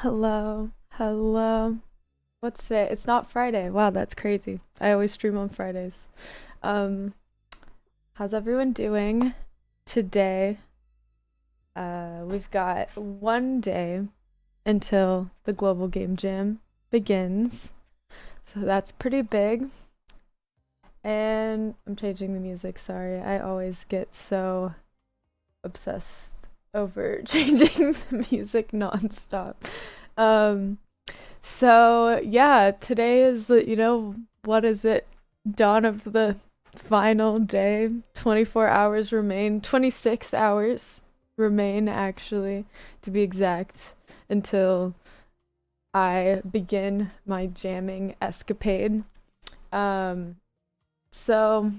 Hello, hello. What's today? It's not Friday. Wow, that's crazy. I always stream on Fridays. Um, how's everyone doing today? We've got one day until the Global Game Jam begins. So that's pretty big. And I'm changing the music, sorry. I always get so obsessed over changing the music nonstop. Um, So, yeah, today is what is it? Dawn of the final day. 24 hours remain. 26 hours remain, actually, to be exact, until I begin my jamming escapade. Um, so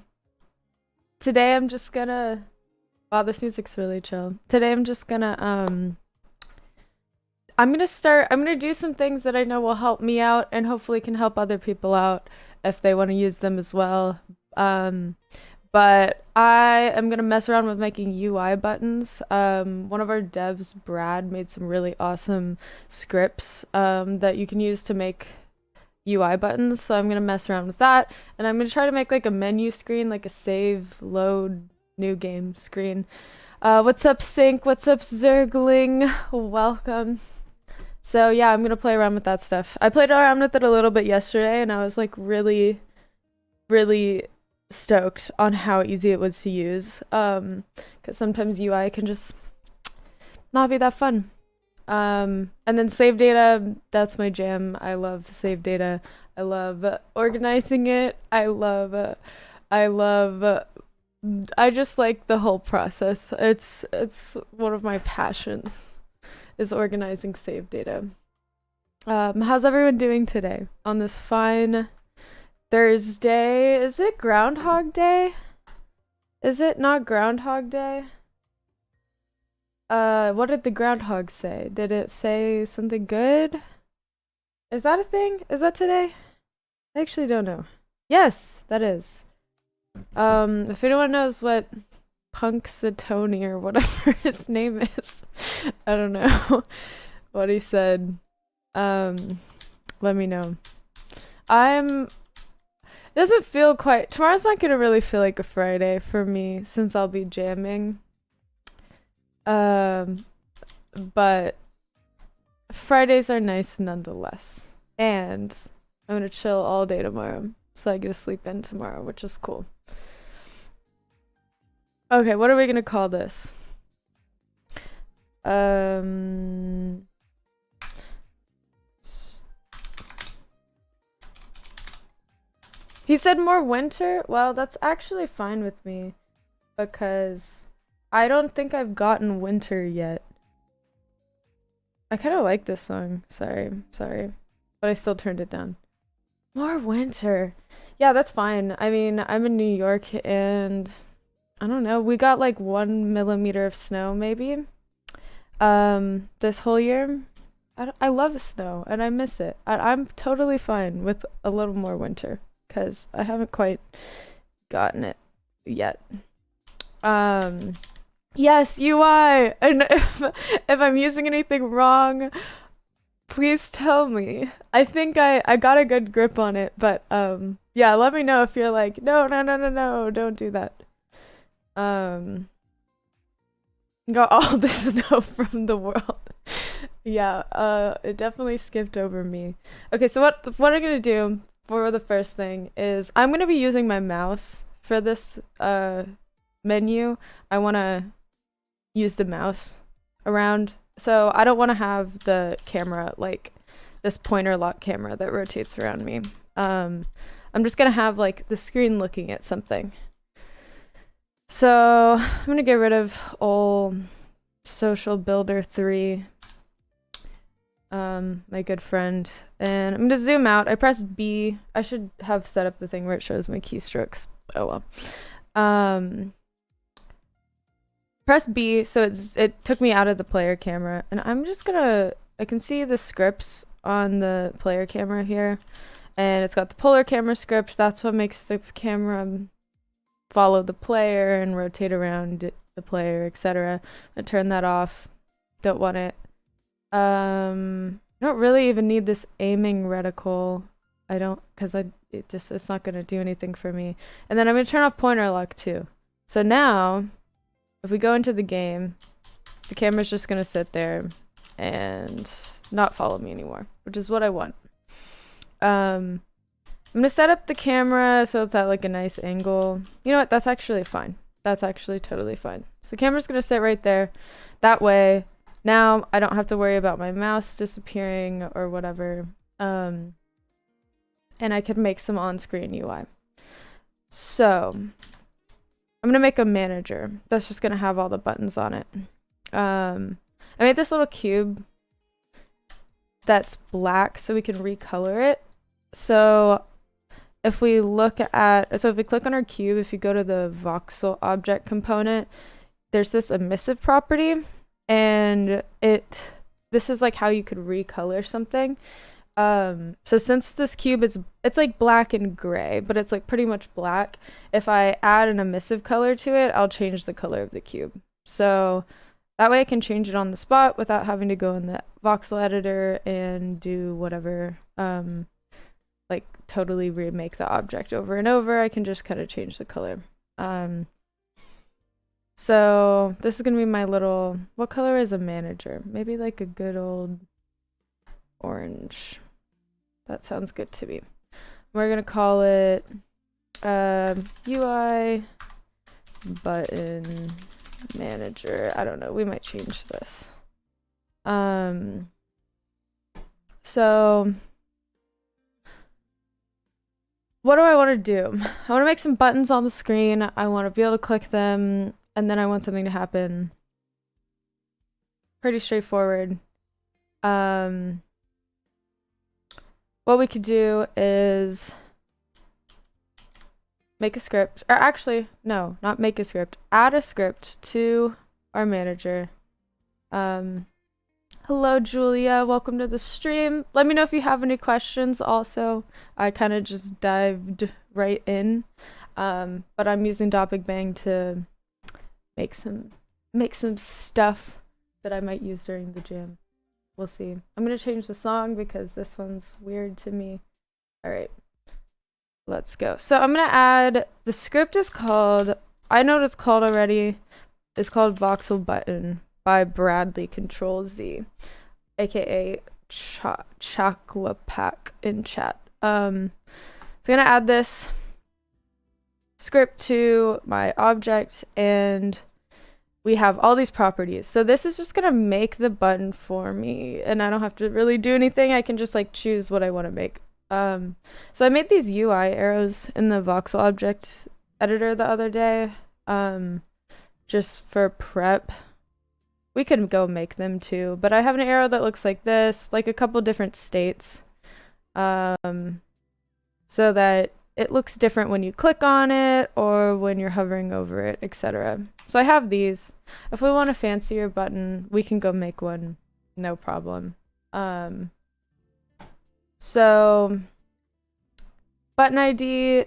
today I'm just gonna. Wow, this music's really chill. Today I'm gonna do some things that I know will help me out and hopefully can help other people out if they want to use them as well. Um, but I am gonna mess around with making UI buttons. One of our devs, Brad, made some really awesome scripts that you can use to make UI buttons. So I'm gonna mess around with that, and I'm gonna try to make like a menu screen, like a save, load, new game screen. What's up, Sync? What's up, Zergling? Welcome. So yeah, I'm gonna play around with that stuff. I played around with it a little bit yesterday, and I was like really, really stoked on how easy it was to use. Because sometimes UI can just not be that fun. And then save data, that's my jam. I love save data. I love organizing it. I love. I just like the whole process. It's one of my passions is organizing save data. How's everyone doing today on this fine Thursday? Is it Groundhog Day? Is it not Groundhog Day? What did the groundhog say? Did it say something good? Is that a thing? Is that today? I actually don't know. Yes, that is. If anyone knows what Punxsutawney or whatever his name is, I don't know what he said. Let me know. I'm It doesn't feel quite. Tomorrow's not gonna really feel like a Friday for me since I'll be jamming. Um, but Fridays are nice nonetheless. And I'm gonna chill all day tomorrow, so I get to sleep in tomorrow, which is cool. Okay, what are we gonna call this? Um, he said more winter. Well, that's actually fine with me because I don't think I've gotten winter yet. I kind of like this song. Sorry. But I still turned it down. More winter. Yeah, that's fine. I mean, I'm in New York and I don't know. We got like 1 millimeter of snow maybe. This whole year. I love snow and I miss it. I'm totally fine with a little more winter because I haven't quite gotten it yet. Um, yes, UI. And if I'm using anything wrong, please tell me. I think I got a good grip on it, but yeah, let me know if you're like, no, don't do that. Um got all the snow from the world. Yeah, it definitely skipped over me. Okay, so what I'm gonna do for the first thing is I'm gonna be using my mouse for this menu. I wanna use the mouse around. So I don't want to have the camera like this pointer lock camera that rotates around me. I'm just gonna have like the screen looking at something. So I'm gonna get rid of old Social Builder 3, my good friend, and I'm gonna zoom out. I press B. I should have set up the thing where it shows my keystrokes. Oh well. Press B, so it took me out of the player camera, and I can see the scripts on the player camera here, and it's got the polar camera script. That's what makes the camera follow the player and rotate around the player, etc. I turn that off. Don't want it. I don't really even need this aiming reticle. I don't, because it's not going to do anything for me. And then I'm going to turn off pointer lock too. So now, if we go into the game, the camera's just going to sit there and not follow me anymore, which is what I want. I'm going to set up the camera so it's at like a nice angle. You know what? That's actually fine. That's actually totally fine. So the camera's going to sit right there. That way, now I don't have to worry about my mouse disappearing or whatever. And I can make some on-screen UI. So I'm going to make a manager that's just going to have all the buttons on it. I made this little cube that's black so we can recolor it. So if we click on our cube, if you go to the voxel object component, there's this emissive property, and this is like how you could recolor something. So since this cube it's like black and gray, but it's like pretty much black. If I add an emissive color to it, I'll change the color of the cube. So that way I can change it on the spot without having to go in the voxel editor and do whatever, like totally remake the object over and over. I can just kind of change the color. So this is gonna be my little, what color is a manager? Maybe like a good old orange. That sounds good to me. We're gonna call it UI button manager. I don't know, we might change this. So what do I want to do? I want to make some buttons on the screen. I want to be able to click them, and then I want something to happen. Pretty straightforward. What we could do is make a script, or actually, no, not make a script. Add a script to our manager. Hello, Julia. Welcome to the stream. Let me know if you have any questions. Also, I kind of just dived right in, but I'm using Doppig Bang to make some stuff that I might use during the jam. We'll see. I'm gonna change the song because this one's weird to me. All right, let's go. So I'm gonna add, the script is called, I know what it's called already. It's called Voxel Button by Bradley Control Z, aka Chaklapak in chat. So I'm gonna add this script to my object, and we have all these properties. So this is just gonna make the button for me, and I don't have to really do anything. I can just like choose what I want to make. So I made these UI arrows in the voxel object editor the other day, just for prep. We could go make them too, but I have an arrow that looks like this, like a couple different states, so that it looks different when you click on it or when you're hovering over it, etc. So I have these. If we want a fancier button, we can go make one, no problem. So button ID,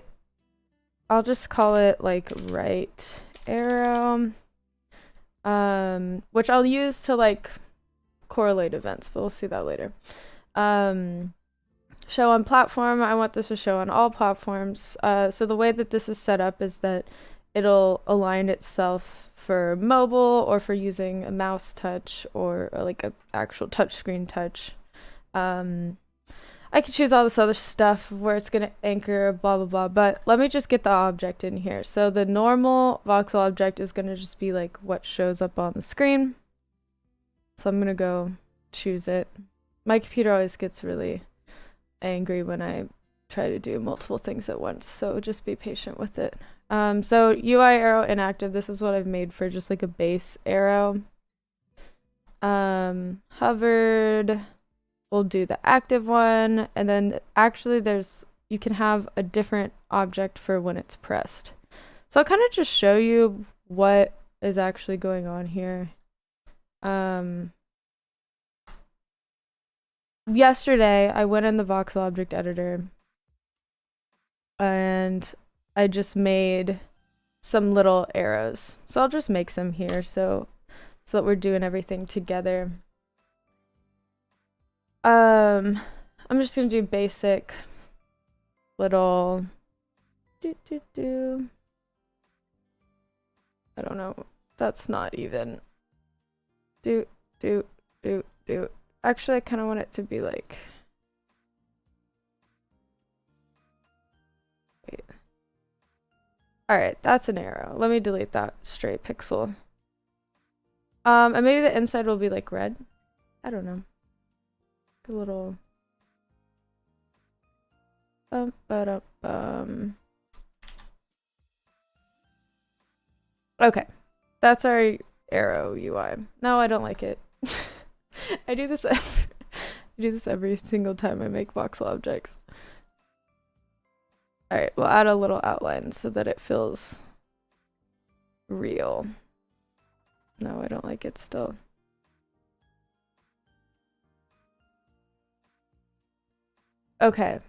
I'll just call it like right arrow, which I'll use to like correlate events, but we'll see that later. Show on platform, I want this to show on all platforms. So the way that this is set up is that it'll align itself for mobile or for using a mouse touch or like a actual touchscreen touch. I could choose all this other stuff where it's gonna anchor, blah blah blah, but let me just get the object in here. So the normal voxel object is gonna just be like what shows up on the screen. So I'm gonna go choose it. My computer always gets really angry when I try to do multiple things at once, so just be patient with it. So UI arrow inactive, this is what I've made for just like a base arrow. Hovered, we'll do the active one, and then actually you can have a different object for when it's pressed. So I'll kind of just show you what is actually going on here. Yesterday I went in the voxel object editor and I just made some little arrows. So I'll just make some here so that we're doing everything together. I'm just gonna do basic little I don't know. That's not even do. Actually, I kind of want it to be like. Wait. All right, that's an arrow. Let me delete that stray pixel. And maybe the inside will be like red. I don't know. A little. Okay, that's our arrow UI. No, I don't like it. I do this. I do this every single time I make voxel objects. All right, we'll add a little outline so that it feels real. No, I don't like it still. Okay.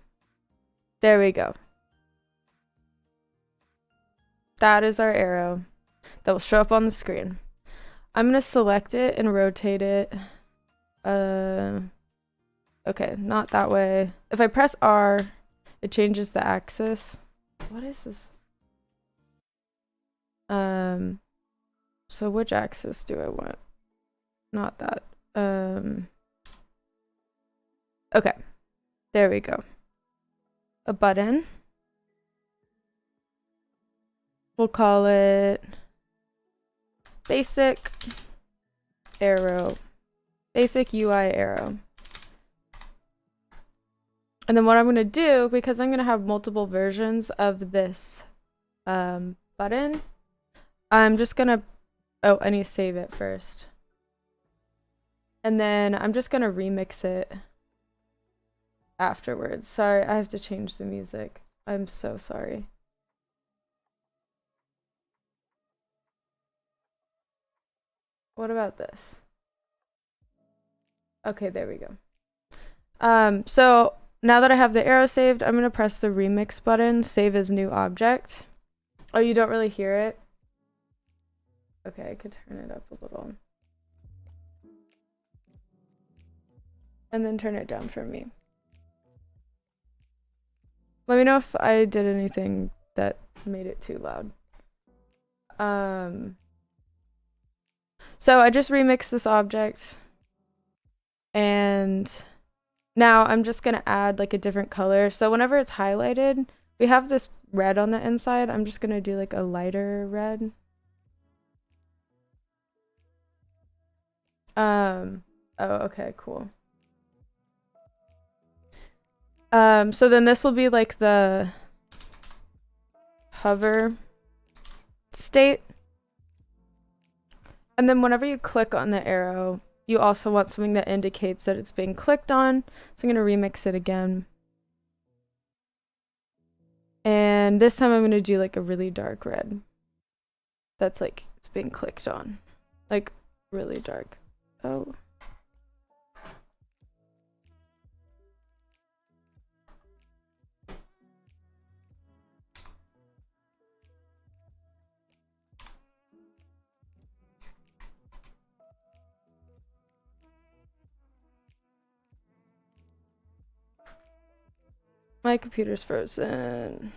There we go. That is our arrow that will show up on the screen. I'm going to select it and rotate it. Okay, not that way. If I press R, it changes the axis. What is this? So which axis do I want? Not that. Okay. There we go. A button. We'll call it basic arrow. Basic UI arrow. And then what I'm going to do, because I'm going to have multiple versions of this button, I'm just going to, oh, I need to save it first. And then I'm just going to remix it afterwards. Sorry, I have to change the music. I'm so sorry. What about this? Okay, there we go. So now that I have the arrow saved, I'm going to press the remix button, save as new object. Oh, you don't really hear it? Okay, I could turn it up a little. And then turn it down for me. Let me know if I did anything that made it too loud. So I just remixed this object. And now I'm just going to add like a different color. So whenever it's highlighted, we have this red on the inside. I'm just going to do like a lighter red. Oh, okay, cool. So then this will be like the hover state. And then whenever you click on the arrow, you also want something that indicates that it's being clicked on. So I'm going to remix it again. And this time I'm going to do like a really dark red. That's like, it's being clicked on. Like, really dark. Oh. My computer's frozen.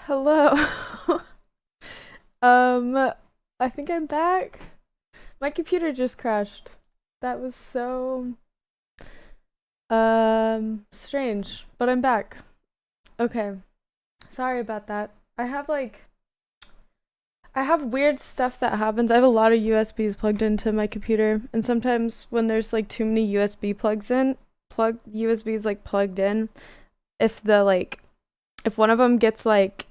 Hello. I think I'm back. My computer just crashed. That was so strange, but I'm back. Okay. Sorry about that. I have weird stuff that happens. I have a lot of USBs plugged into my computer, and sometimes when there's like too many USBs like plugged in, if if one of them gets like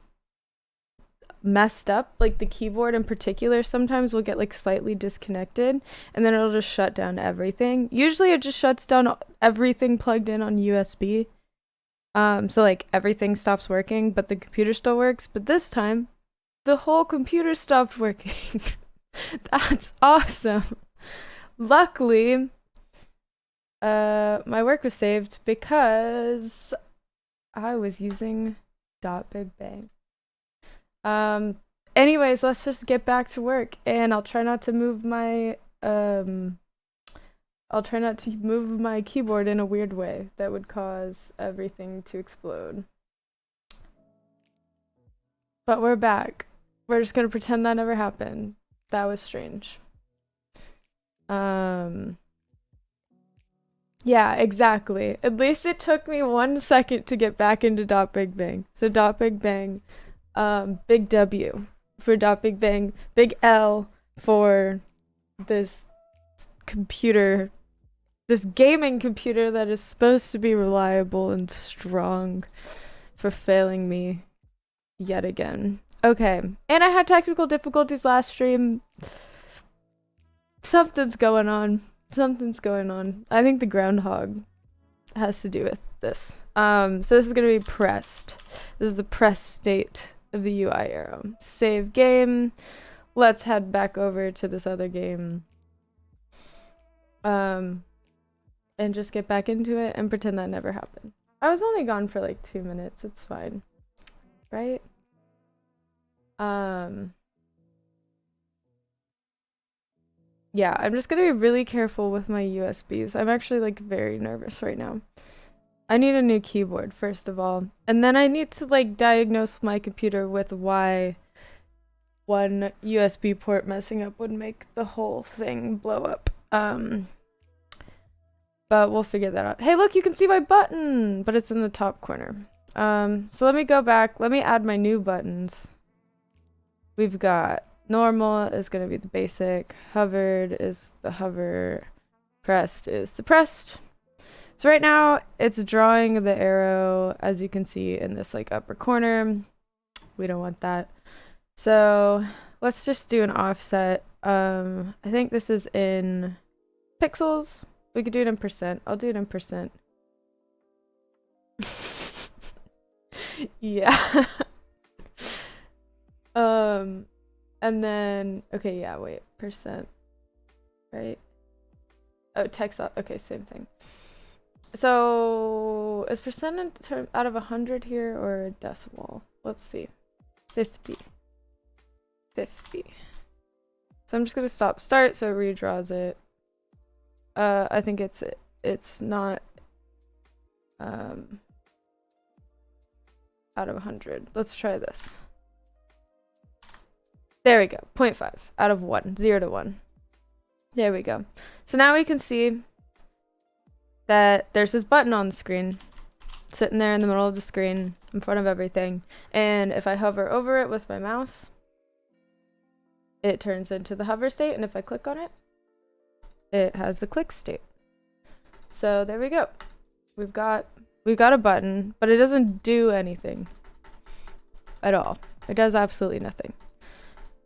messed up, like the keyboard in particular sometimes will get like slightly disconnected, and then it'll just shut down everything. Usually it just shuts down everything plugged in on USB. So like everything stops working, but the computer still works. But this time, the whole computer stopped working. That's awesome. Luckily, my work was saved because I was using .bigbang. Anyways, let's just get back to work, and I'll try not to move my keyboard in a weird way that would cause everything to explode. But we're back. We're just gonna pretend that never happened. That was strange. Yeah, exactly. At least it took me 1 second to get back into .bigbang. So .bigbang, big W for .bigbang, big L for this computer, this gaming computer that is supposed to be reliable and strong, for failing me yet again. Okay, and I had technical difficulties last stream. Something's going on. Something's going on. I think the groundhog has to do with this. So this is gonna be pressed. This is the pressed state of the UI arrow. Save game. Let's head back over to this other game. And just get back into it and pretend that never happened. I was only gone for like 2 minutes. It's fine. Right? Yeah, I'm just gonna be really careful with my USBs. I'm actually like very nervous right now. I need a new keyboard, first of all. And then I need to like diagnose my computer with why one USB port messing up would make the whole thing blow up. But we'll figure that out. Hey, look, you can see my button, but it's in the top corner. So let me go back. Let me add my new buttons. We've got normal is going to be the basic. Hovered is the hover. Pressed is the pressed. So right now it's drawing the arrow, as you can see in this like upper corner. We don't want that. So let's just do an offset. I think this is in pixels. We could do it in percent. I'll do it in percent. Yeah. And then, okay, yeah, wait, percent, right? Oh, text, okay, same thing. So, is percent in term out of 100 here or a decimal? Let's see. 50. 50. So I'm just gonna start so it redraws it. I think it's not out of 100. Let's try this. There we go. 0.5 out of 1. 0 to 1. There we go. So now we can see that there's this button on the screen, sitting there in the middle of the screen, in front of everything. And if I hover over it with my mouse, it turns into the hover state. And if I click on it, it has the click state. So there we go. We've got a button, but it doesn't do anything at all. It does absolutely nothing.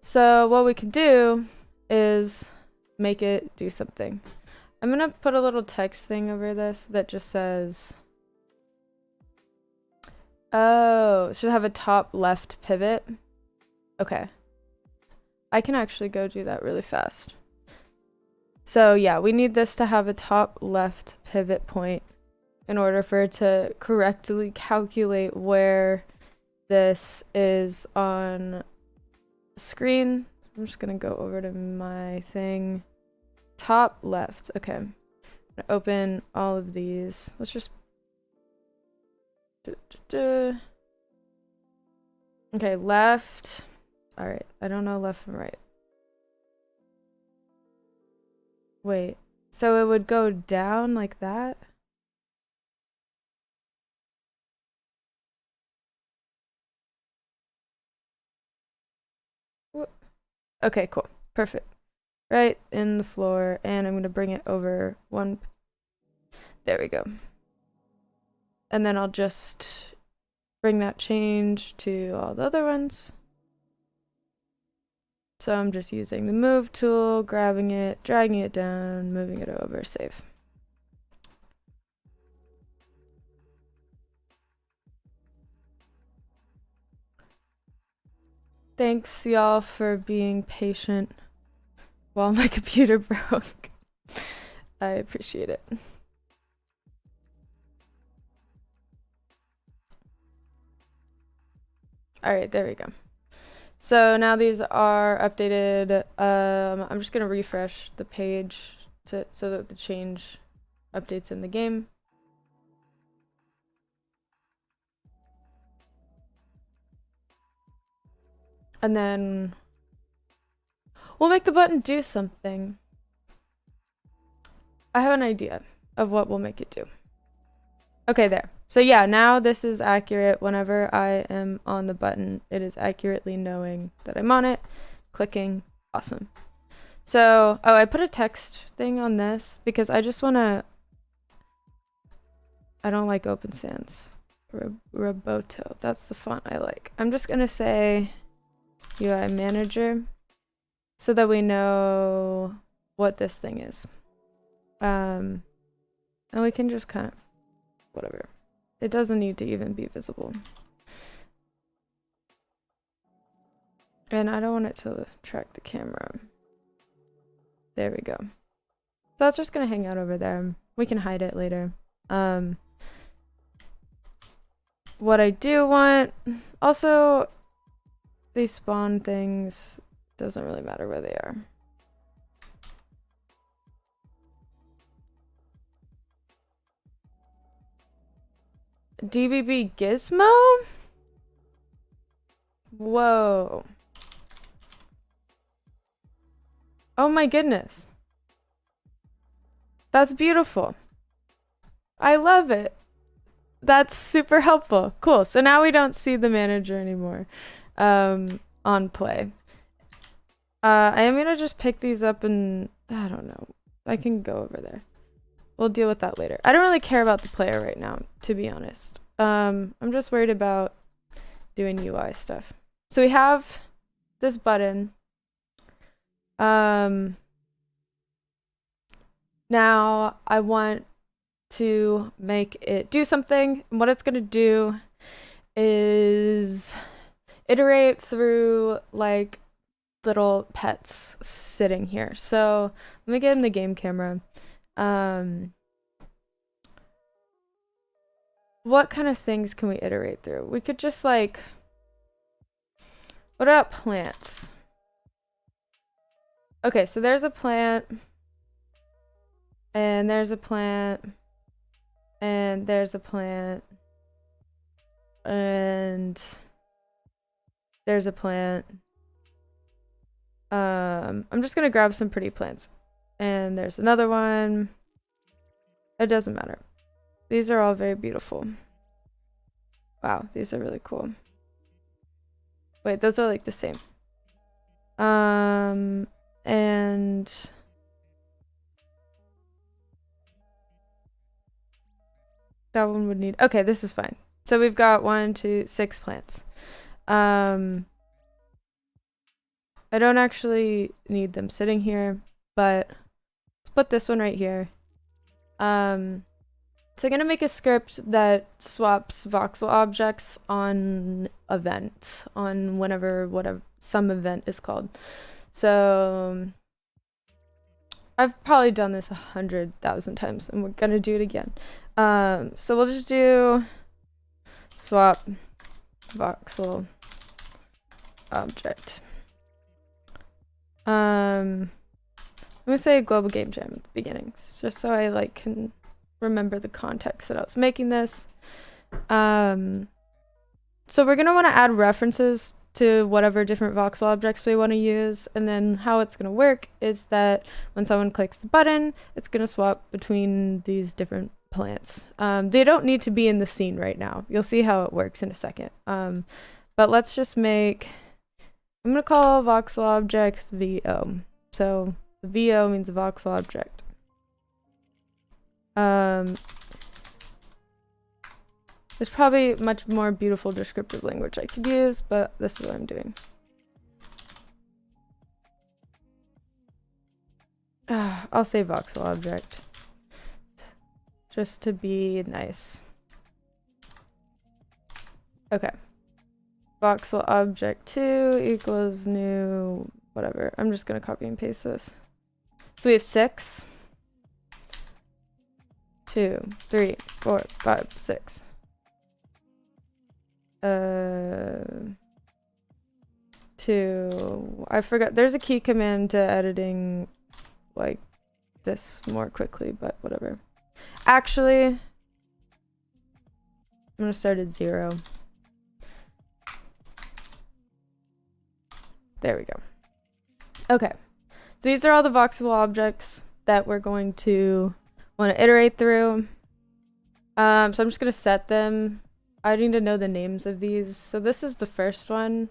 So what we can do is make it do something. I'm gonna put a little text thing over this that just says, oh, it should have a top left pivot. Okay. I can actually go do that really fast. So yeah, we need this to have a top left pivot point in order for it to correctly calculate where this is on the screen. I'm just gonna go over to my thing. Top left. Okay. I'm gonna open all of these. Let's just Okay, left. All right, I don't know left and right. Wait, so it would go down like that? Okay, cool. Perfect. Right in the floor, and I'm gonna bring it over one. There we go. And then I'll just bring that change to all the other ones. So I'm just using the move tool, grabbing it, dragging it down, moving it over, save. Thanks y'all for being patient while my computer broke. I appreciate it. All right, there we go. So now these are updated. I'm just gonna refresh the page so that the change updates in the game. And then we'll make the button do something. I have an idea of what we'll make it do. Okay, there. So yeah, now this is accurate. Whenever I am on the button, it is accurately knowing that I'm on it, clicking. Awesome. So, oh, I put a text thing on this because I just want to, I don't like Open Sans. Roboto, that's the font I like. I'm just going to say UI Manager so that we know what this thing is. And we can just kind of, whatever. It doesn't need to even be visible. And I don't want it to track the camera. There we go. So that's just gonna hang out over there. We can hide it later. What I do want, also, these spawn things, doesn't really matter where they are. DBB Gizmo? Whoa. Oh my goodness. That's beautiful. I love it. That's super helpful. Cool. So now we don't see the manager anymore on play. I am gonna just pick these up and I don't know. I can go over there. We'll deal with that later. I don't really care about the player right now, to be honest. I'm just worried about doing UI stuff. So we have this button. Now I want to make it do something. And what it's gonna do is iterate through like little pets sitting here. So let me get in the game camera. What kind of things can we iterate through? We could just like, what about plants? Okay, so there's a plant, and there's a plant, and there's a plant, and there's a plant. I'm just gonna grab some pretty plants. And there's another one. It doesn't matter. These are all very beautiful. Wow, these are really cool. Wait, those are like the same. And that one would need, okay, this is fine. So we've got 1, 2, 6 plants. I don't actually need them sitting here, but let's put this one right here. So I'm gonna make a script that swaps voxel objects on event, on whatever some event is called. So I've probably done this 100,000 times, and we're gonna do it again. So we'll just do swap voxel object. I'm gonna say global game jam at the beginning, just so I like can remember the context that I was making this. So we're gonna want to add references to whatever different voxel objects we want to use, and then how it's gonna work is that when someone clicks the button, it's gonna swap between these different plants. They don't need to be in the scene right now. You'll see how it works in a second. But let's just make, I'm gonna call voxel objects VO. So the VO means a voxel object. There's probably much more beautiful descriptive language I could use, but this is what I'm doing. I'll say voxel object. Just to be nice. Okay. Voxel object 2 equals new whatever. I'm just gonna copy and paste this. So we have 6. 2, 3, 4, 5, 6. 2. I forgot. There's a key command to editing like this more quickly, but whatever. Actually, I'm gonna start at 0. There we go. Okay. So these are all the voxel objects that we're going to want to iterate through. So I'm just gonna set them. I need to know the names of these. So this is the first one.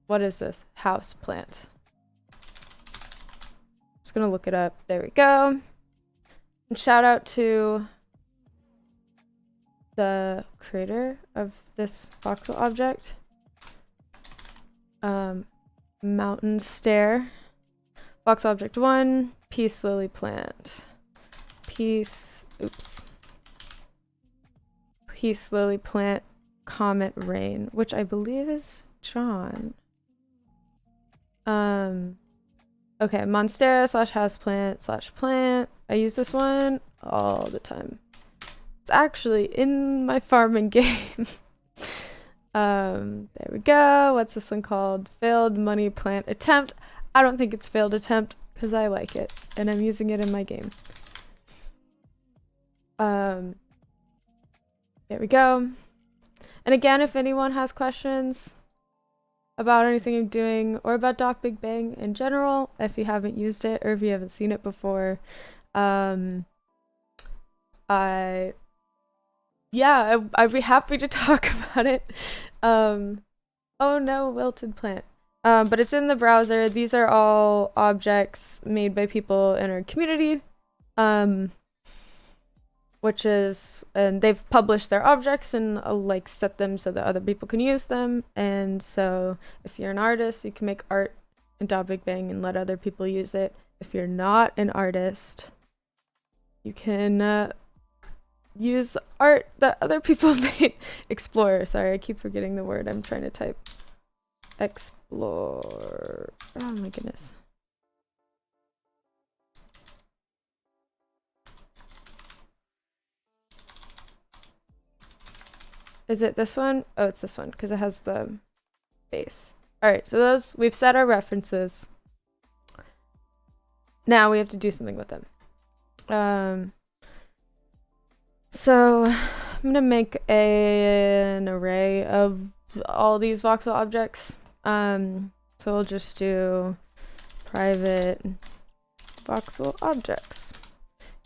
What is this? House plant. Just gonna look it up. There we go. And shout out to the creator of this voxel object. Mountain stair. Voxel object 1, peace lily plant. Peace lily plant comet rain, which I believe is John. Okay, monstera / houseplant / plant. I use this one all the time. It's actually in my farming game. There we go. What's this one called? Failed money plant attempt. I don't think it's failed attempt because I like it and I'm using it in my game. There we go. And again, if anyone has questions about anything I'm doing or about Doc Big Bang in general, if you haven't used it or if you haven't seen it before, I'd be happy to talk about it. Oh no, wilted plant. But it's in the browser. These are all objects made by people in our community. And they've published their objects and like set them so that other people can use them. And so if you're an artist, you can make art in Doc Big Bang and let other people use it. If you're not an artist, you can use art that other people made. Explore. Sorry, I keep forgetting the word I'm trying to type. Explore. Oh my goodness. Is it this one? Oh, it's this one because it has the base. All right, so those, we've set our references. Now we have to do something with them. So I'm gonna make an array of all these voxel objects. So we'll just do private voxel objects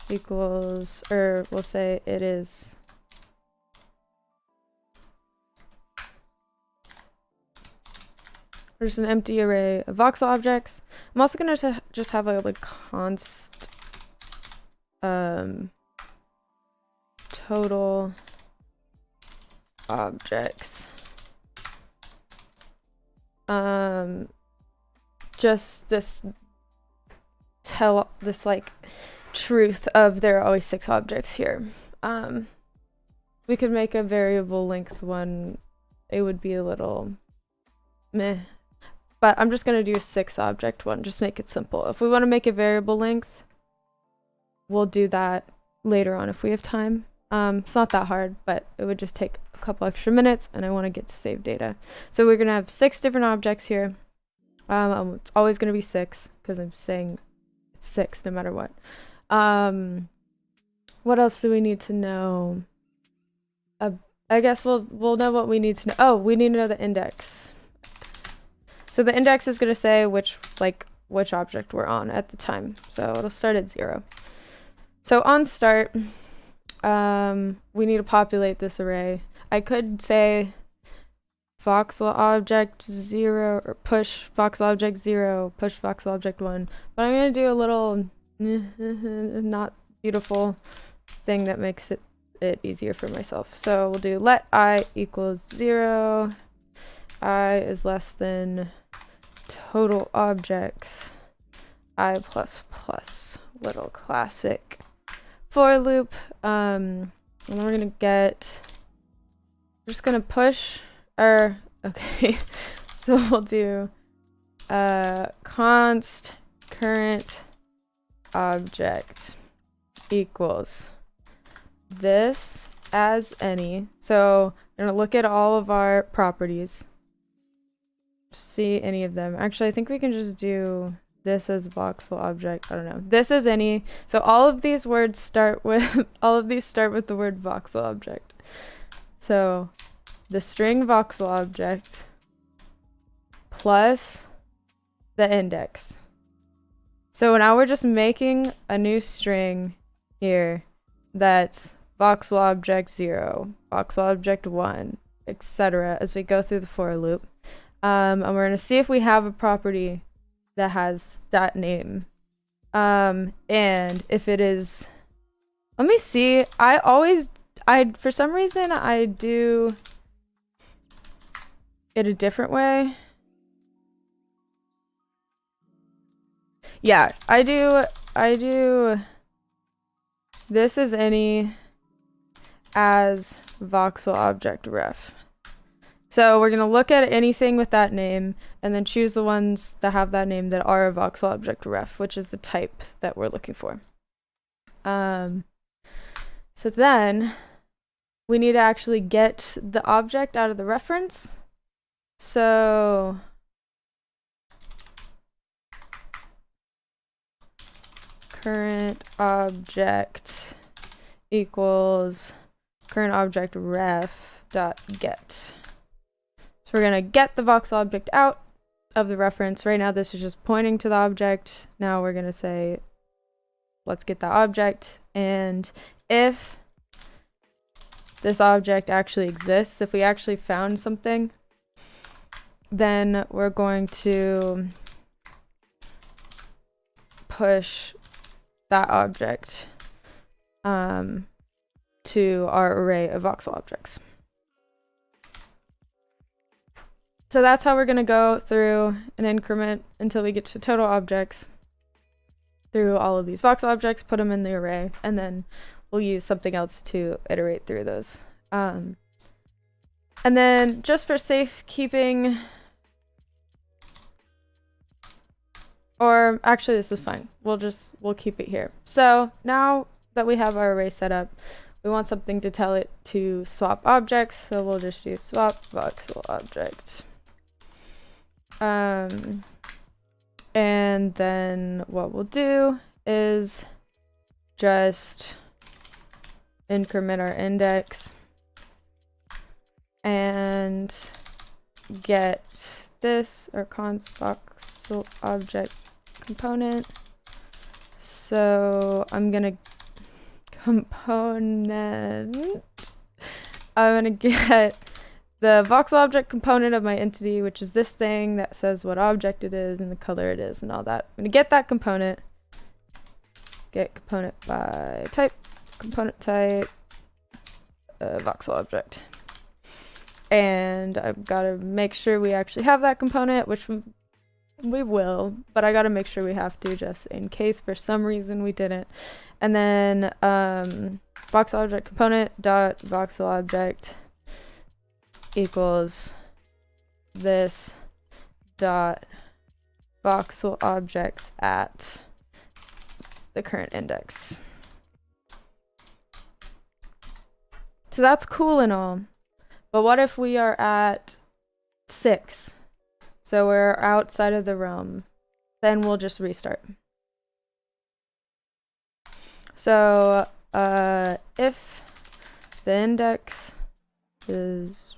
equals, or we'll say it is there's an empty array of voxel objects. I'm also gonna just have a like const total objects. Just this like truth of there are always 6 objects here. We could make a variable length one. It would be a little meh, but I'm just gonna do a 6 object one. Just make it simple. If we want to make a variable length, we'll do that later on if we have time. It's not that hard, but it would just take a couple extra minutes, and I want to get to save data. So we're gonna have 6 different objects here. It's always gonna be 6 because I'm saying it's 6 no matter what. What else do we need to know? I guess we'll know what we need to know. Oh, we need to know the index. So the index is going to say which object we're on at the time. So it'll start at 0. So on start, we need to populate this array. I could say voxel object 0 or push voxel object 0, push voxel object 1. But I'm going to do a little not beautiful thing that makes it easier for myself. So we'll do let I equals 0. I is less than total objects I plus plus, little classic for loop. And we're gonna get, we're just gonna push our, okay, so we'll do const current object equals this as any. So I'm gonna look at all of our properties, see any of them. Actually, I think we can just do this as voxel object. I don't know. This is any. So all of these words start with the word voxel object. So the string voxel object plus the index. So now we're just making a new string here that's voxel object 0, voxel object 1, etc. as we go through the for loop. And we're going to see if we have a property that has that name. And if it is, let me see. For some reason, I do it a different way. Yeah, I do this is any as voxel object ref. So we're going to look at anything with that name and then choose the ones that have that name that are a voxel object ref, which is the type that we're looking for. So then we need to actually get the object out of the reference. So current object equals current object ref dot get. So we're going to get the voxel object out of the reference. Right now this is just pointing to the object. Now we're going to say, let's get the object. And if this object actually exists, if we actually found something, then we're going to push that object to our array of voxel objects. So that's how we're going to go through an increment until we get to total objects through all of these voxel objects, put them in the array, and then we'll use something else to iterate through those. And then just for safekeeping, or actually this is fine. We'll keep it here. So now that we have our array set up, we want something to tell it to swap objects. So we'll just use swap voxel object. And then what we'll do is just increment our index and get this, or const voxel object component. So I'm gonna get the voxel object component of my entity, which is this thing that says what object it is and the color it is and all that. I'm gonna get that component, get component by type, component type, voxel object. And I've got to make sure we actually have that component, which we will, but I got to make sure we have to, just in case for some reason we didn't. And then voxel object component dot voxel object equals this dot voxel objects at the current index. So that's cool and all, but what if we are at 6? So we're outside of the realm. Then we'll just restart. So if the index is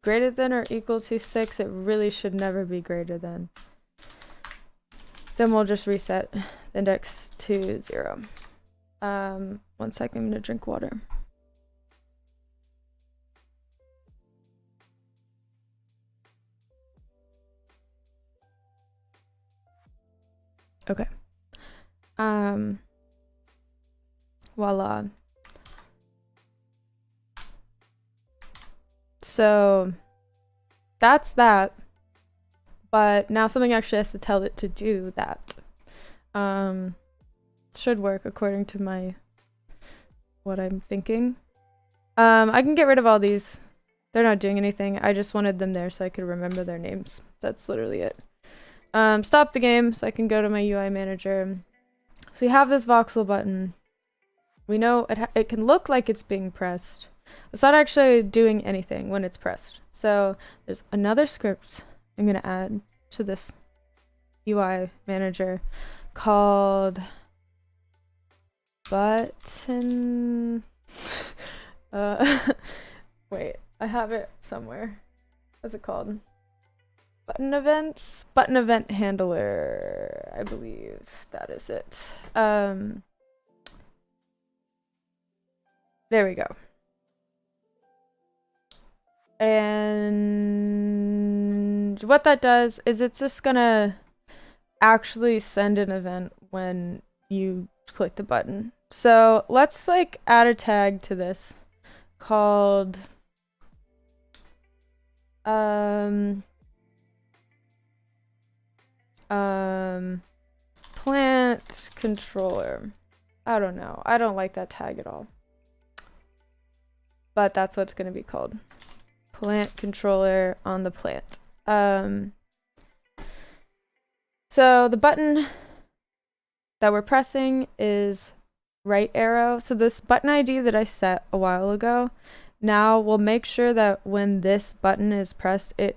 greater than or equal to 6. It really should never be greater than. Then we'll just reset the index to 0. 1 second, I'm gonna drink water. Okay. Voila. So that's that. But now something actually has to tell it to do that. Should work according to what I'm thinking. I can get rid of all these. They're not doing anything. I just wanted them there so I could remember their names. That's literally it. Stop the game so I can go to my UI manager. So we have this voxel button. We know it can look like it's being pressed. It's not actually doing anything when it's pressed. So there's another script I'm gonna add to this UI manager called button. Wait, I have it somewhere. What's it called? Button events? Button event handler. I believe that is it. There we go. And what that does is it's just gonna actually send an event when you click the button. So let's like add a tag to this called plant controller. I don't know. I don't like that tag at all. But that's what it's going to be called. Plant controller on the plant. So the button that we're pressing is right arrow. So this button ID that I set a while ago, now we'll make sure that when this button is pressed, it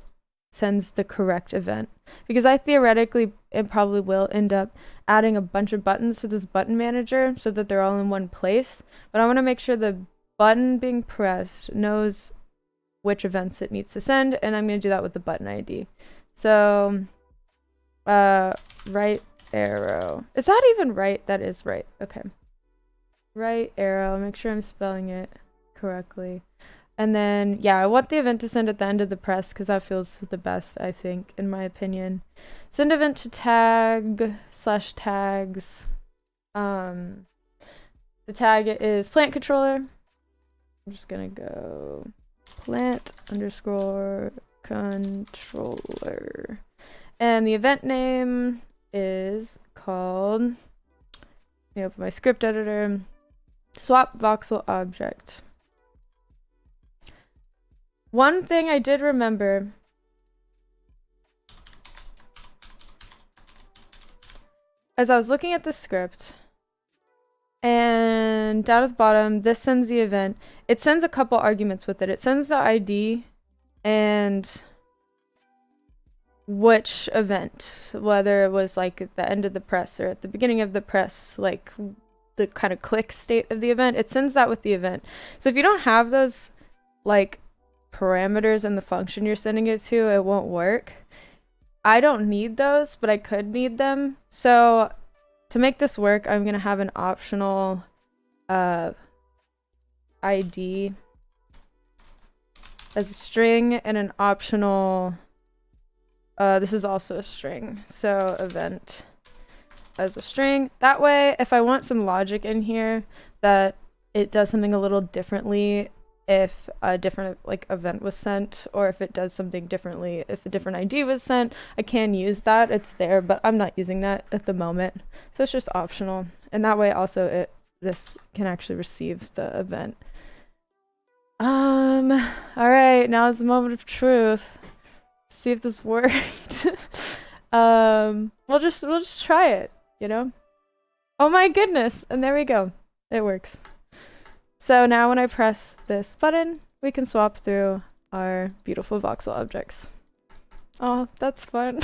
sends the correct event. Because I theoretically, it probably will end up adding a bunch of buttons to this button manager so that they're all in one place. But I want to make sure the button being pressed knows which events it needs to send, and I'm going to do that with the button ID. So, right arrow. Is that even right? That is right. Okay. Right arrow. Make sure I'm spelling it correctly. And then, yeah, I want the event to send at the end of the press because that feels the best, I think, in my opinion. Send event to tag/tags. The tag is plant controller. I'm just gonna go plant _ controller. And the event name is called, let me open my script editor, swap voxel object. One thing I did remember as I was looking at the script, and down at the bottom, this sends the event. It sends a couple arguments with it. It sends the ID and which event, whether it was like at the end of the press or at the beginning of the press, like the kind of click state of the event. It sends that with the event. So if you don't have those like parameters in the function you're sending it to, it won't work. I don't need those, but I could need them. So to make this work, I'm going to have an optional ID as a string and an optional, this is also a string, so event as a string. That way, if I want some logic in here that it does something a little differently if a different like event was sent, or if it does something differently if a different ID was sent, I can use that. It's there, but I'm not using that at the moment, so it's just optional. And that way also this can actually receive the event. All right, now is the moment of truth. See if this worked. we'll just try it, you know. Oh my goodness, and there we go, it works. So now when I press this button, we can swap through our beautiful voxel objects. Oh, that's fun.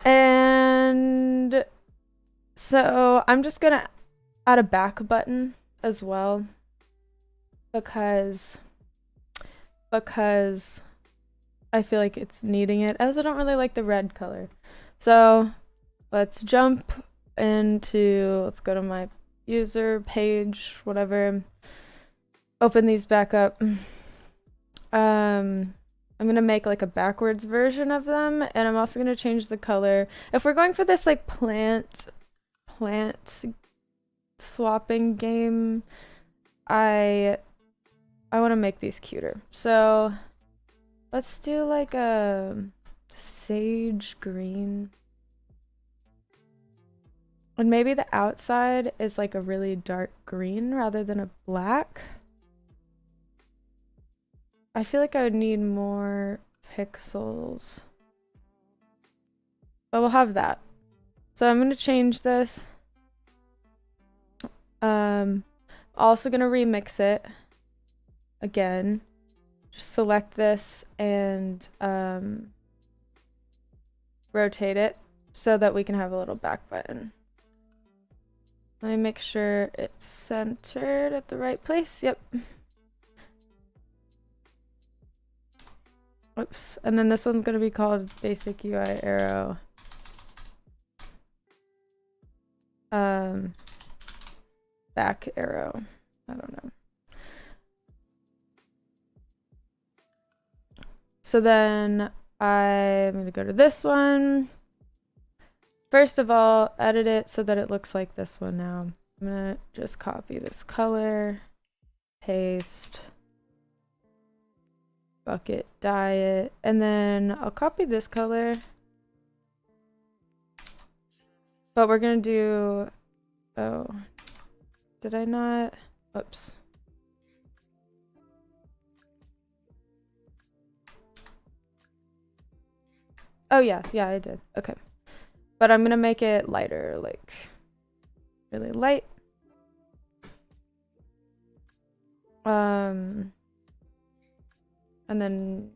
And so I'm just gonna add a back button as well because I feel like it's needing it. I also don't really like the red color. So let's jump into, let's go to my user page, whatever. Open these back up. I'm gonna make like a backwards version of them, and I'm also gonna change the color. If we're going for this like plant swapping game, I want to make these cuter. So let's do like a sage green. And maybe the outside is like a really dark green rather than a black. I feel like I would need more pixels. But we'll have that. So I'm going to change this. Also going to remix it again. Just select this and rotate it so that we can have a little back button. Let me make sure it's centered at the right place. Yep. Oops. And then this one's going to be called Basic UI Arrow. Back arrow. I don't know. So then I'm going to go to this one. First of all, edit it so that it looks like this one now. I'm going to just copy this color, paste, bucket, dye it, and then I'll copy this color. But we're going to do, oh, did I not? Oops. Oh yeah, I did. Okay. But I'm gonna make it lighter, like really light. And then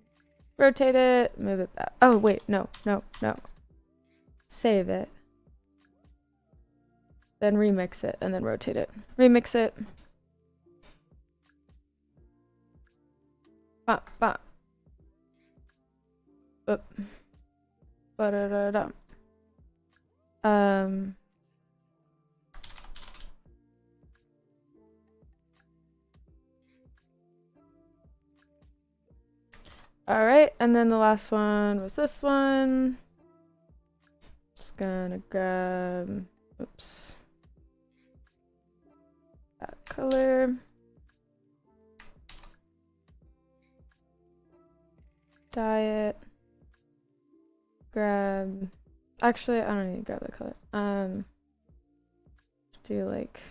rotate it, move it back. Oh wait, no. Save it. Then remix it and then rotate it. Remix it. Oop. Ba-da-da-da. All right, and then the last one was this one. Just gonna grab, oops, that color. Dye it. Grab, actually, I don't need to grab the color. Do like,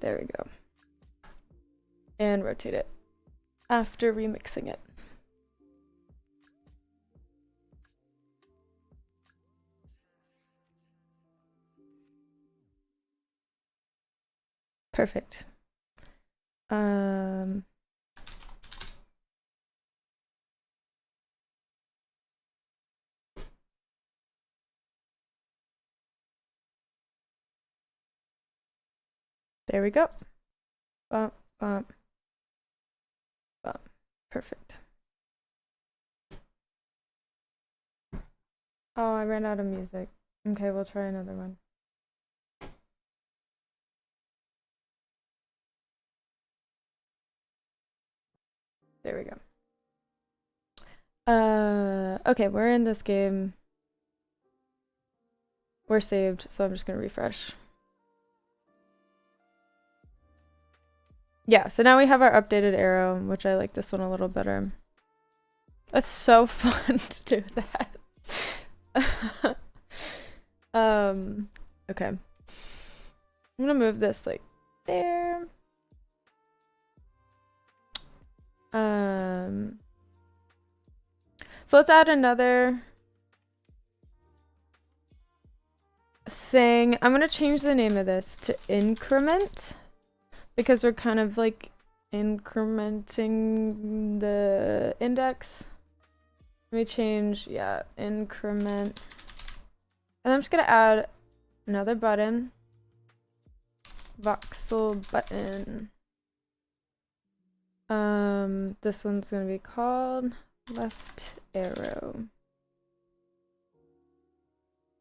there we go. And rotate it after remixing it. Perfect. There we go. Bump, bump, bump. Perfect. Oh, I ran out of music. Okay, we'll try another one. There we go. Okay, we're in this game. We're saved, so I'm just gonna refresh. Yeah, so now we have our updated arrow, which I like this one a little better. That's so fun to do that. Okay. I'm gonna move this like there. So let's add another thing. I'm gonna change the name of this to increment because we're kind of like incrementing the index. Let me change, yeah, increment. And I'm just gonna add another button. voxel button. This one's gonna be called left arrow.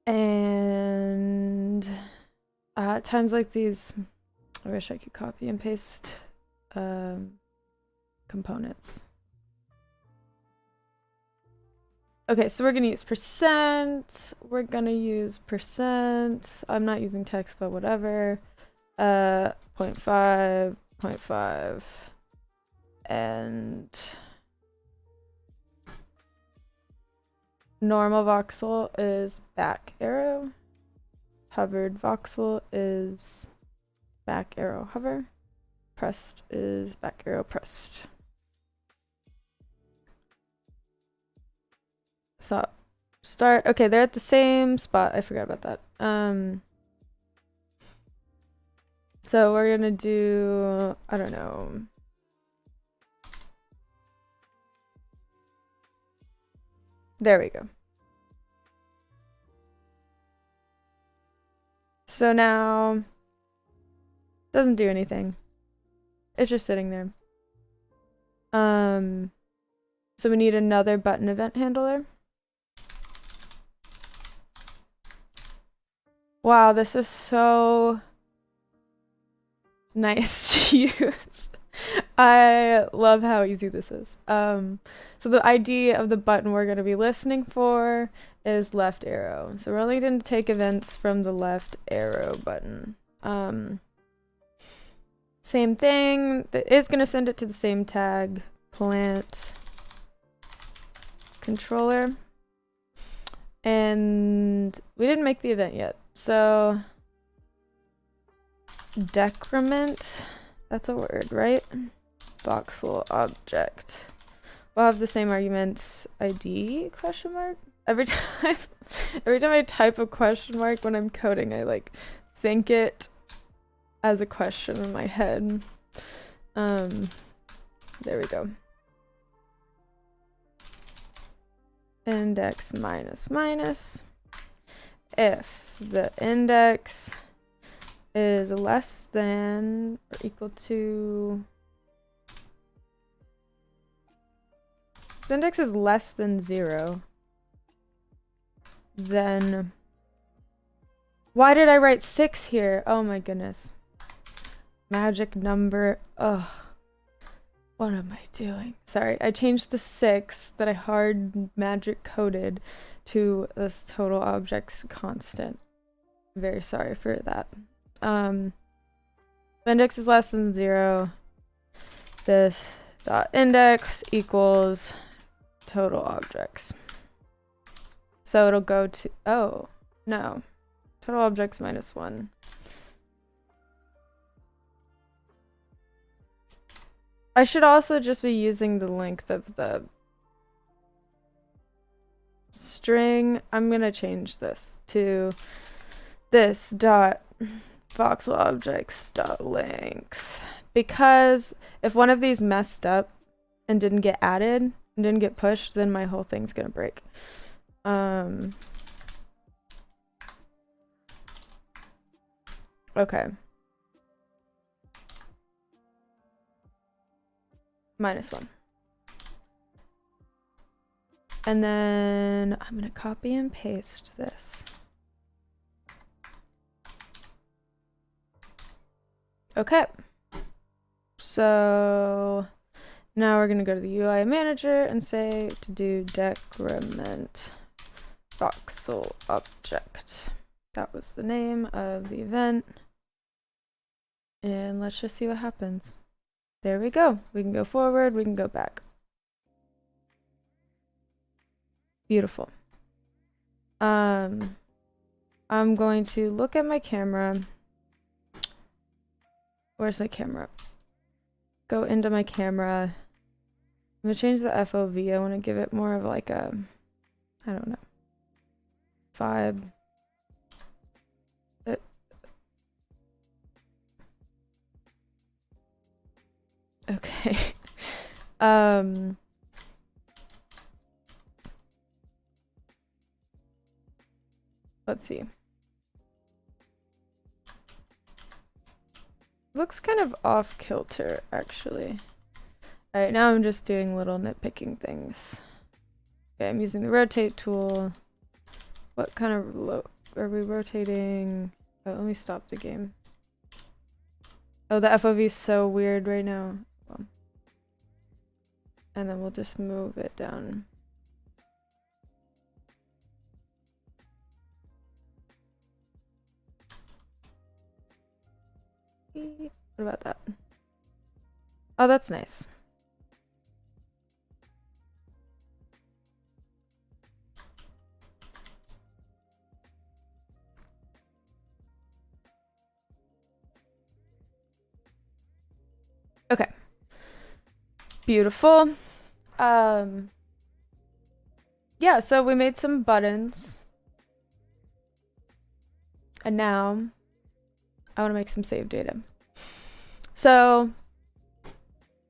And at times like these, I wish I could copy and paste components. Okay, so we're gonna use percent. We're gonna use percent. I'm not using text, but whatever. 0.5, 0.5, and normal voxel is back arrow. Hovered voxel is back arrow hover. Pressed is back arrow pressed. So start. Okay, they're at the same spot. I forgot about that. So we're gonna do, I don't know. There we go. So now, doesn't do anything. It's just sitting there. So we need another button event handler. Wow, this is so nice to use. I love how easy this is. So the ID of the button we're going to be listening for is left arrow. So we're only going to take events from the left arrow button. Same thing. That is going to send it to the same tag, plant controller. And we didn't make the event yet. So decrement, that's a word, right? Voxel object. We'll have the same arguments. ID question mark. Every time I type a question mark when I'm coding, I like think it as a question in my head. There we go. Index minus minus. If the index is less than or equal to, the index is less than 0, then why did I write 6 here? Oh my goodness. Magic number. Ugh. What am I doing? Sorry, I changed the 6 that I hard magic coded to this total objects constant. Very sorry for that. The index is less than 0. This dot index equals total objects. So it'll go to, oh, no. Total objects minus 1. I should also just be using the length of the string. I'm gonna change this to this dot voxel objects dot length, because if one of these messed up and didn't get added and didn't get pushed, then my whole thing's gonna break. Okay. Minus 1. And then I'm gonna copy and paste this. Okay. So now we're gonna go to the UI manager and say to do decrement voxel object. That was the name of the event. And let's just see what happens. There we go. We can go forward, we can go back. Beautiful. I'm going to look at my camera. Where's my camera? Go into my camera. I'm gonna change the FOV. I want to give it more of like a, I don't know, vibe. Okay. Let's see. looks kind of off kilter, actually. Alright, now I'm just doing little nitpicking things. Okay, I'm using the rotate tool. What kind of are we rotating? Oh, let me stop the game. Oh, the FOV is so weird right now. And then we'll just move it down. What about that? Oh, that's nice. Okay. Beautiful. Yeah, so we made some buttons. And now I want to make some save data. So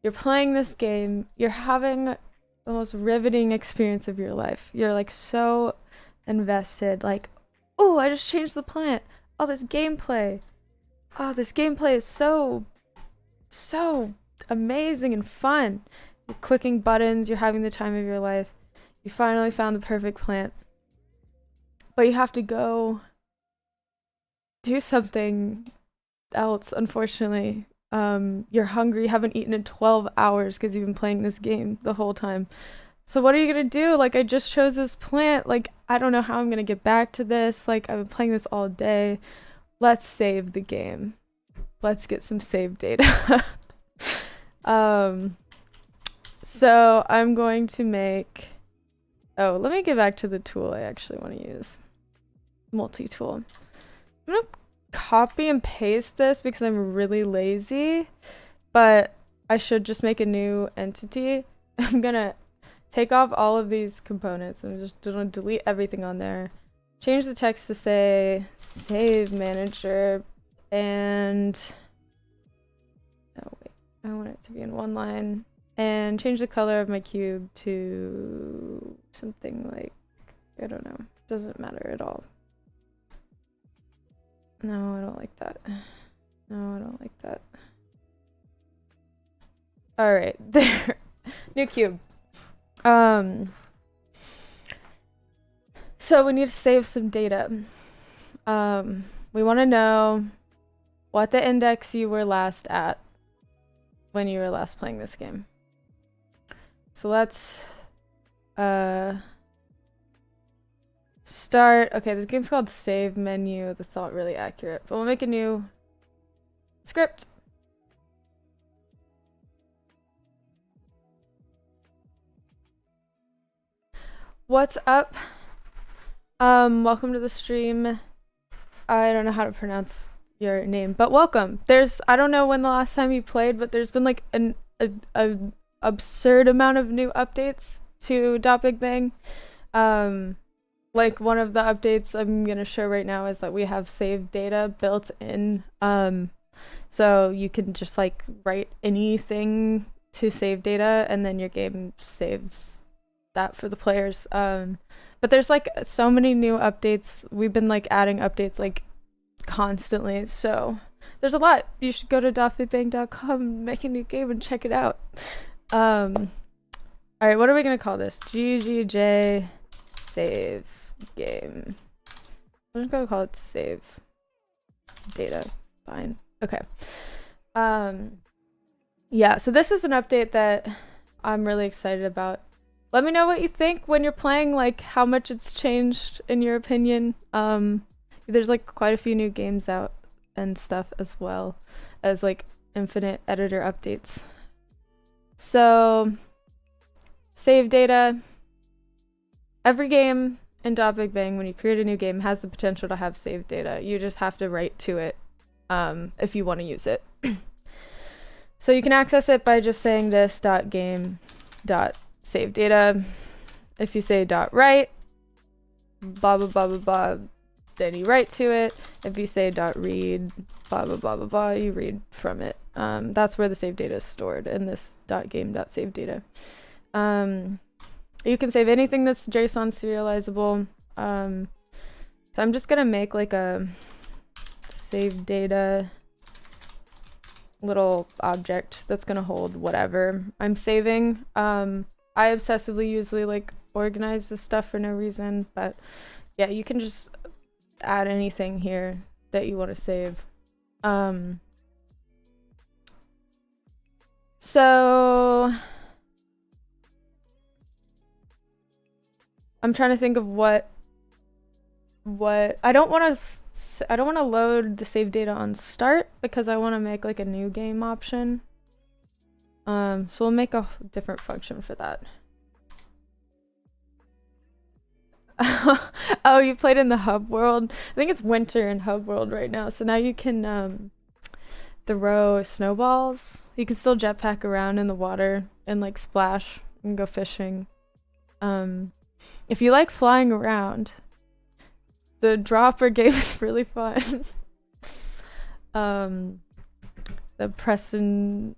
you're playing this game, you're having the most riveting experience of your life. You're like so invested, like, oh, I just changed the plant. Oh, this gameplay. Oh, this gameplay is so amazing and fun. You're clicking buttons, you're having the time of your life. You finally found the perfect plant. But you have to go do something else, unfortunately. You're hungry, you haven't eaten in 12 hours because you've been playing this game the whole time. So what are you gonna do? Like, I just chose this plant. Like, I don't know how I'm gonna get back to this. Like, I've been playing this all day. Let's save the game. Let's get some save data. So I'm going to make... Oh, let me get back to the tool I actually want to use. Multi-tool. I'm gonna copy and paste this because I'm really lazy, but I should just make a new entity. I'm gonna take off all of these components and just delete everything on there. Change the text to say save manager, and oh wait, I want it to be in one line, and change the color of my cube to something like, I don't know, doesn't matter at all. No, I don't like that. No, I don't like that. Alright, there. New cube. So we need to save some data. We want to know what the index you were last at when you were last playing this game. So let's start. Okay, this game's called Save Menu. That's not really accurate, but we'll make a new script. What's up? Welcome to the stream. I don't know how to pronounce your name, but welcome. I don't know when the last time you played, but there's been like an absurd amount of new updates to Big Bang. Like one of the updates I'm gonna show right now is that we have save data built in. So you can just like write anything to save data and then your game saves that for the players. But there's like so many new updates. We've been like adding updates like constantly. So there's a lot. You should go to .bigbang.com, make a new game and check it out. All right, what are we gonna call this? GGJ save game. I'm just gonna call it save data. Fine. Okay. Yeah, so this is an update that I'm really excited about. Let me know what you think when you're playing, like how much it's changed in your opinion. There's like quite a few new games out and stuff, as well as like infinite editor updates. So save data. Every game in Big Bang, when you create a new game, has the potential to have save data. You just have to write to it if you want to use it. So you can access it by just saying this .game.save data. If you say .write, blah blah blah blah blah, then you write to it. If you say .read, blah blah blah blah blah, you read from it. That's where the save data is stored, in this .game.save data. You can save anything that's JSON serializable. So I'm just gonna make like a save data little object that's gonna hold whatever I'm saving. I obsessively usually like organize this stuff for no reason, but yeah, you can just add anything here that you want to save. So I'm trying to think of what I don't want to load the save data on start because I want to make like a new game option. So we'll make a different function for that. Oh, you played in the hub world? I think it's winter in hub world right now, so now you can throw snowballs. You can still jetpack around in the water and like splash and go fishing. If you like flying around, the dropper game is really fun. The Preston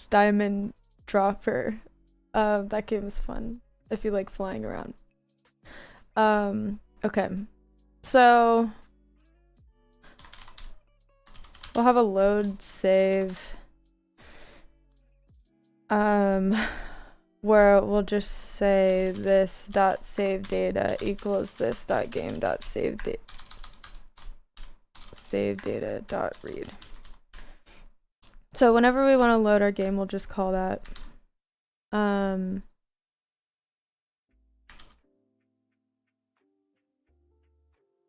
Diamond dropper, that game is fun if you like flying around. Okay, so we'll have a load save, where we'll just say this dot save data equals this dot game dot save data dot read. So whenever we want to load our game, we'll just call that.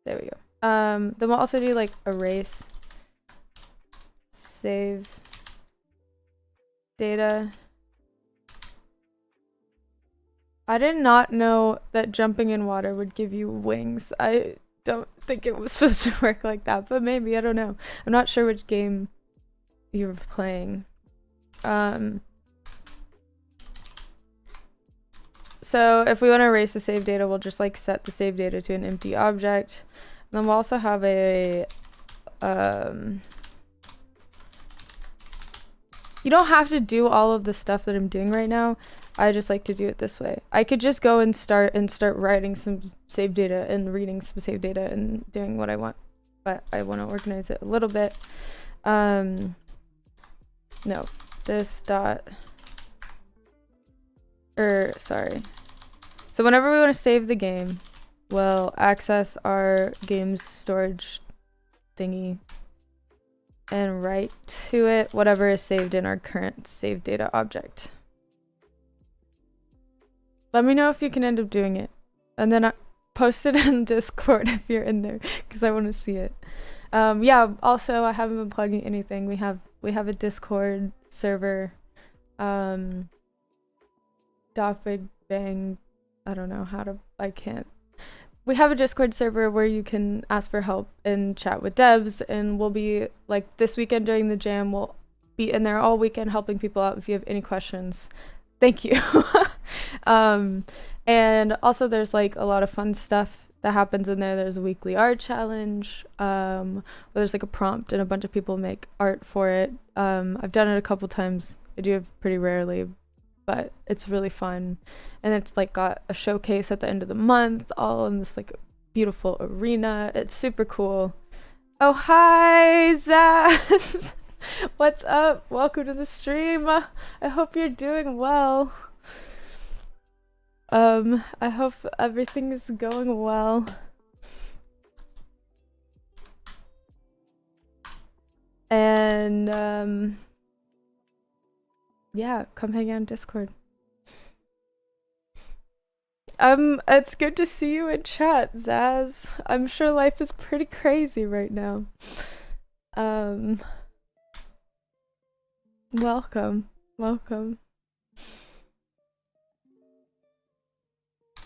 There we go. Then we'll also do like erase save data. I did not know that jumping in water would give you wings. I don't think it was supposed to work like that, but maybe, I don't know. I'm not sure which game you were playing. So if we want to erase the save data, we'll just like set the save data to an empty object. And then we'll also have a you don't have to do all of the stuff that I'm doing right now. I just like to do it this way. I could just go and start writing some save data and reading some save data and doing what I want, but I want to organize it a little bit. No, this dot, sorry. So whenever we want to save the game, we'll access our game's storage thingy and write to it whatever is saved in our current save data object. Let me know if you can end up doing it, and then post it in Discord if you're in there, because I want to see it. Yeah, also I haven't been plugging anything. We have a Discord server. Big Bang, I don't know how to, we have a Discord server where you can ask for help and chat with devs, and we'll be like this weekend during the jam, we'll be in there all weekend helping people out if you have any questions. Thank you. And also there's like a lot of fun stuff that happens in there. There's a weekly art challenge, where there's like a prompt and a bunch of people make art for it. I've done it a couple times. I do it pretty rarely, but it's really fun. And it's like got a showcase at the end of the month, all in this like beautiful arena. It's super cool. Oh, hi, Zaz. What's up? Welcome to the stream. I hope you're doing well. I hope everything is going well. And yeah, come hang out on Discord. It's good to see you in chat, Zaz. I'm sure life is pretty crazy right now. Welcome.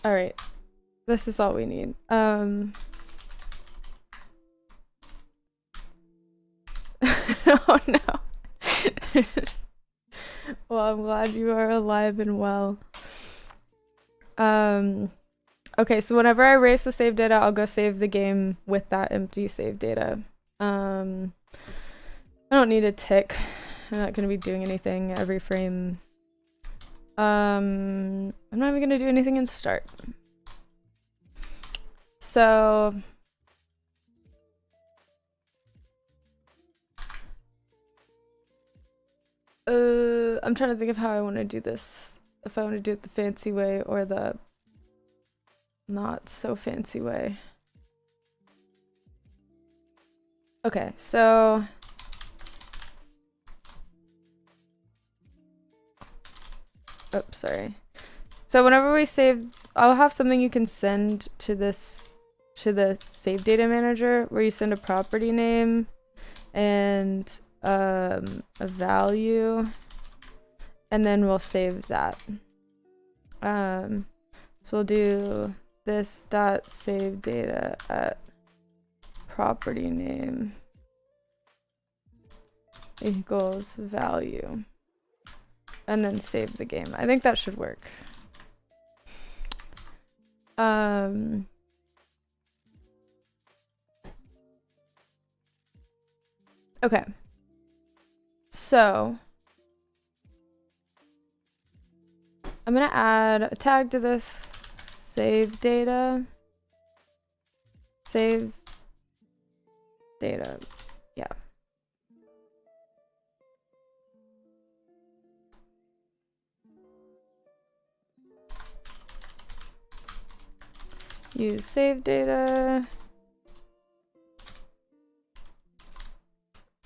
All right, this is all we need. Oh no. Well, I'm glad you are alive and well. Okay, so whenever I erase the save data, I'll go save the game with that empty save data. I don't need a tick. I'm not gonna be doing anything every frame. I'm not even gonna do anything in start. So I'm trying to think of how I want to do this. If I want to do it the fancy way or the not so fancy way. Okay, so oops, sorry. So whenever we save, I'll have something you can send to this, to the save data manager, where you send a property name and a value, and then we'll save that. So we'll do this dot save data at property name equals value, and then save the game. I think that should work. Okay. So I'm gonna add a tag to this save data. Save data. Yeah. Use save data.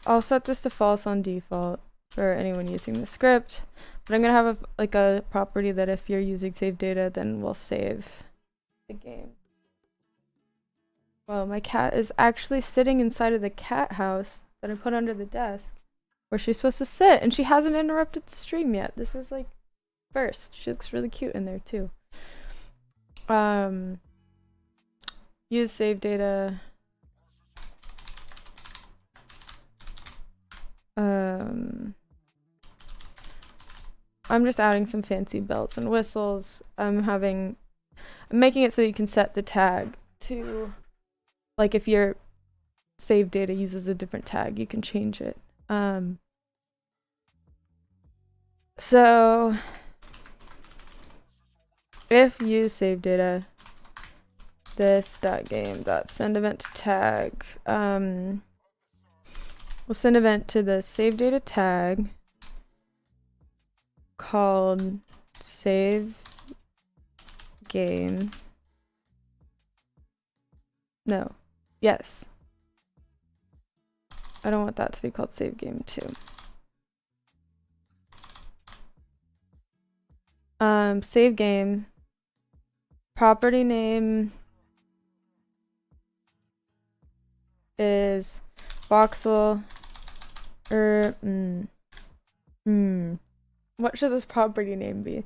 I'll set this to false on default for anyone using the script, but I'm gonna have a property that if you're using save data, then we'll save the game. Well, my cat is actually sitting inside of the cat house that I put under the desk where she's supposed to sit, and she hasn't interrupted the stream yet. This is like first. She looks really cute in there too. Use save data. I'm just adding some fancy belts and whistles. I'm making it so you can set the tag to, like, if your save data uses a different tag, you can change it. So if use save data, this .game .send event to tag, we'll send event to the save data tag called save game. No. Yes. I don't want that to be called save game 2. Save game. Property name is voxel. What should this property name be?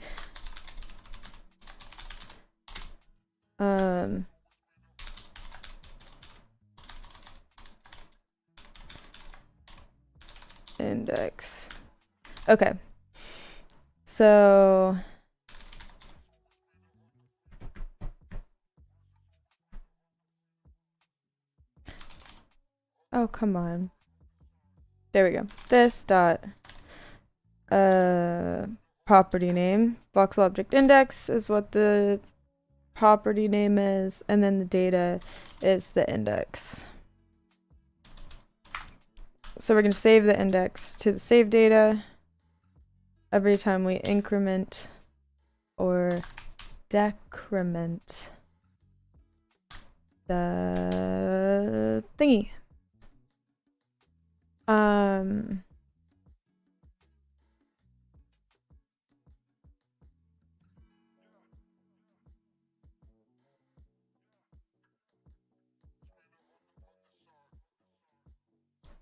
Index. Okay. So oh, come on. There we go. This dot property name. Voxel object index is what the property name is, and then the data is the index. So we're going to save the index to the save data every time we increment or decrement the thingy.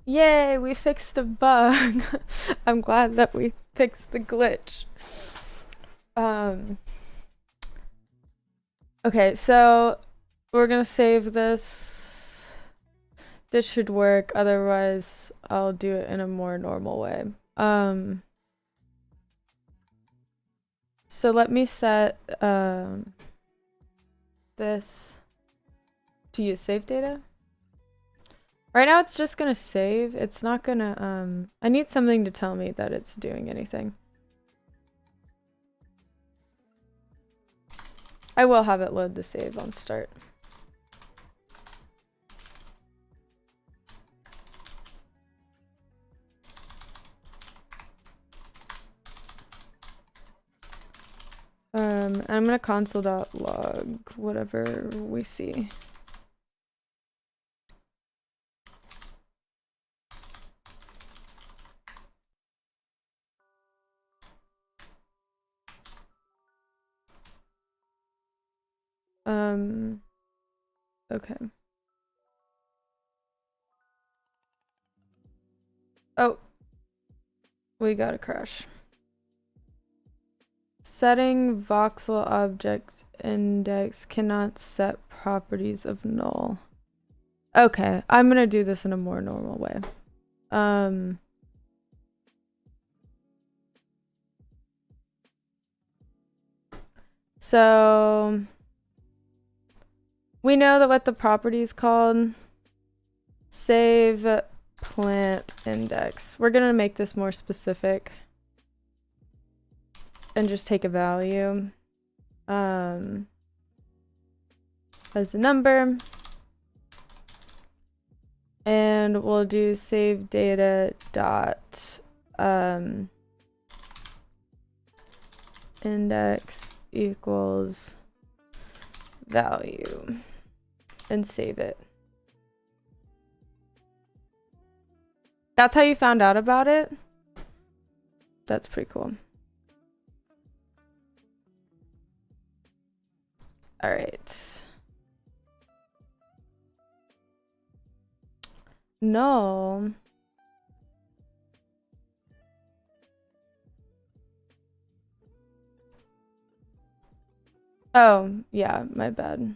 Yay, we fixed a bug. I'm glad that we fixed the glitch. Okay, so we're gonna save this. This should work, otherwise I'll do it in a more normal way. So let me set this to use save data. Right now it's just gonna save. It's not gonna, I need something to tell me that it's doing anything. I will have it load the save on start. I'm gonna console.log whatever we see. Okay. Oh, we got a crash. Setting voxel object index cannot set properties of null. Okay, I'm gonna do this in a more normal way. So we know that what the property is called. Save plant index. We're gonna make this more specific and just take a value as a number, and we'll do save data dot index equals value and save it. That's how you found out about it? That's pretty cool. All right. No. Oh, yeah, my bad.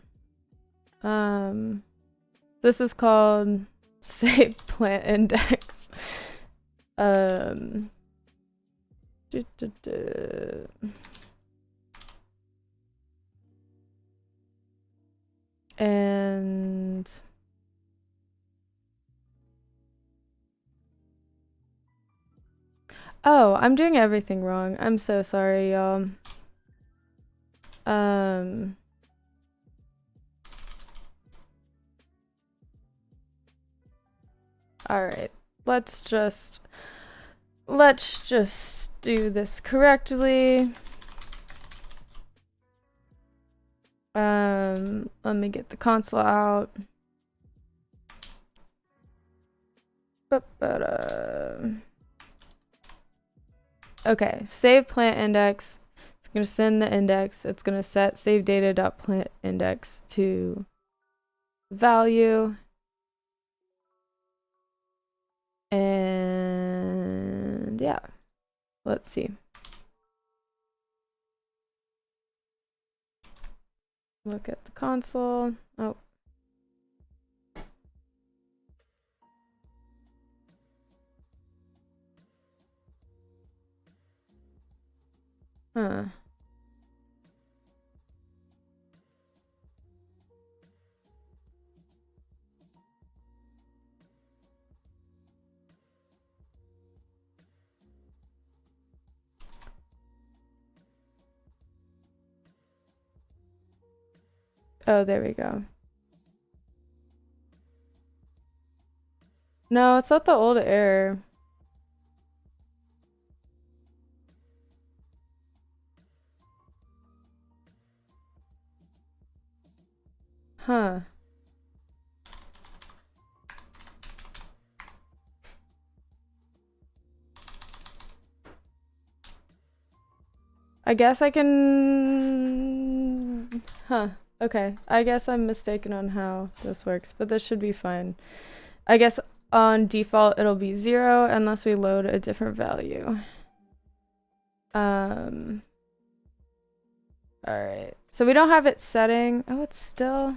This is called save plant index. And oh, I'm doing everything wrong. I'm so sorry, y'all. All right. Let's just do this correctly. Let me get the console out. Okay, save plant index. It's gonna send the index. It's gonna set save data dot plant index to value. And yeah, let's see. Look at the console. Oh. Huh. Oh, there we go. No, it's not the old error. Huh. I guess I can... Huh. Okay. I guess I'm mistaken on how this works, but this should be fine. I guess on default it'll be 0 unless we load a different value. Alright. So we don't have it setting. Oh, it's still...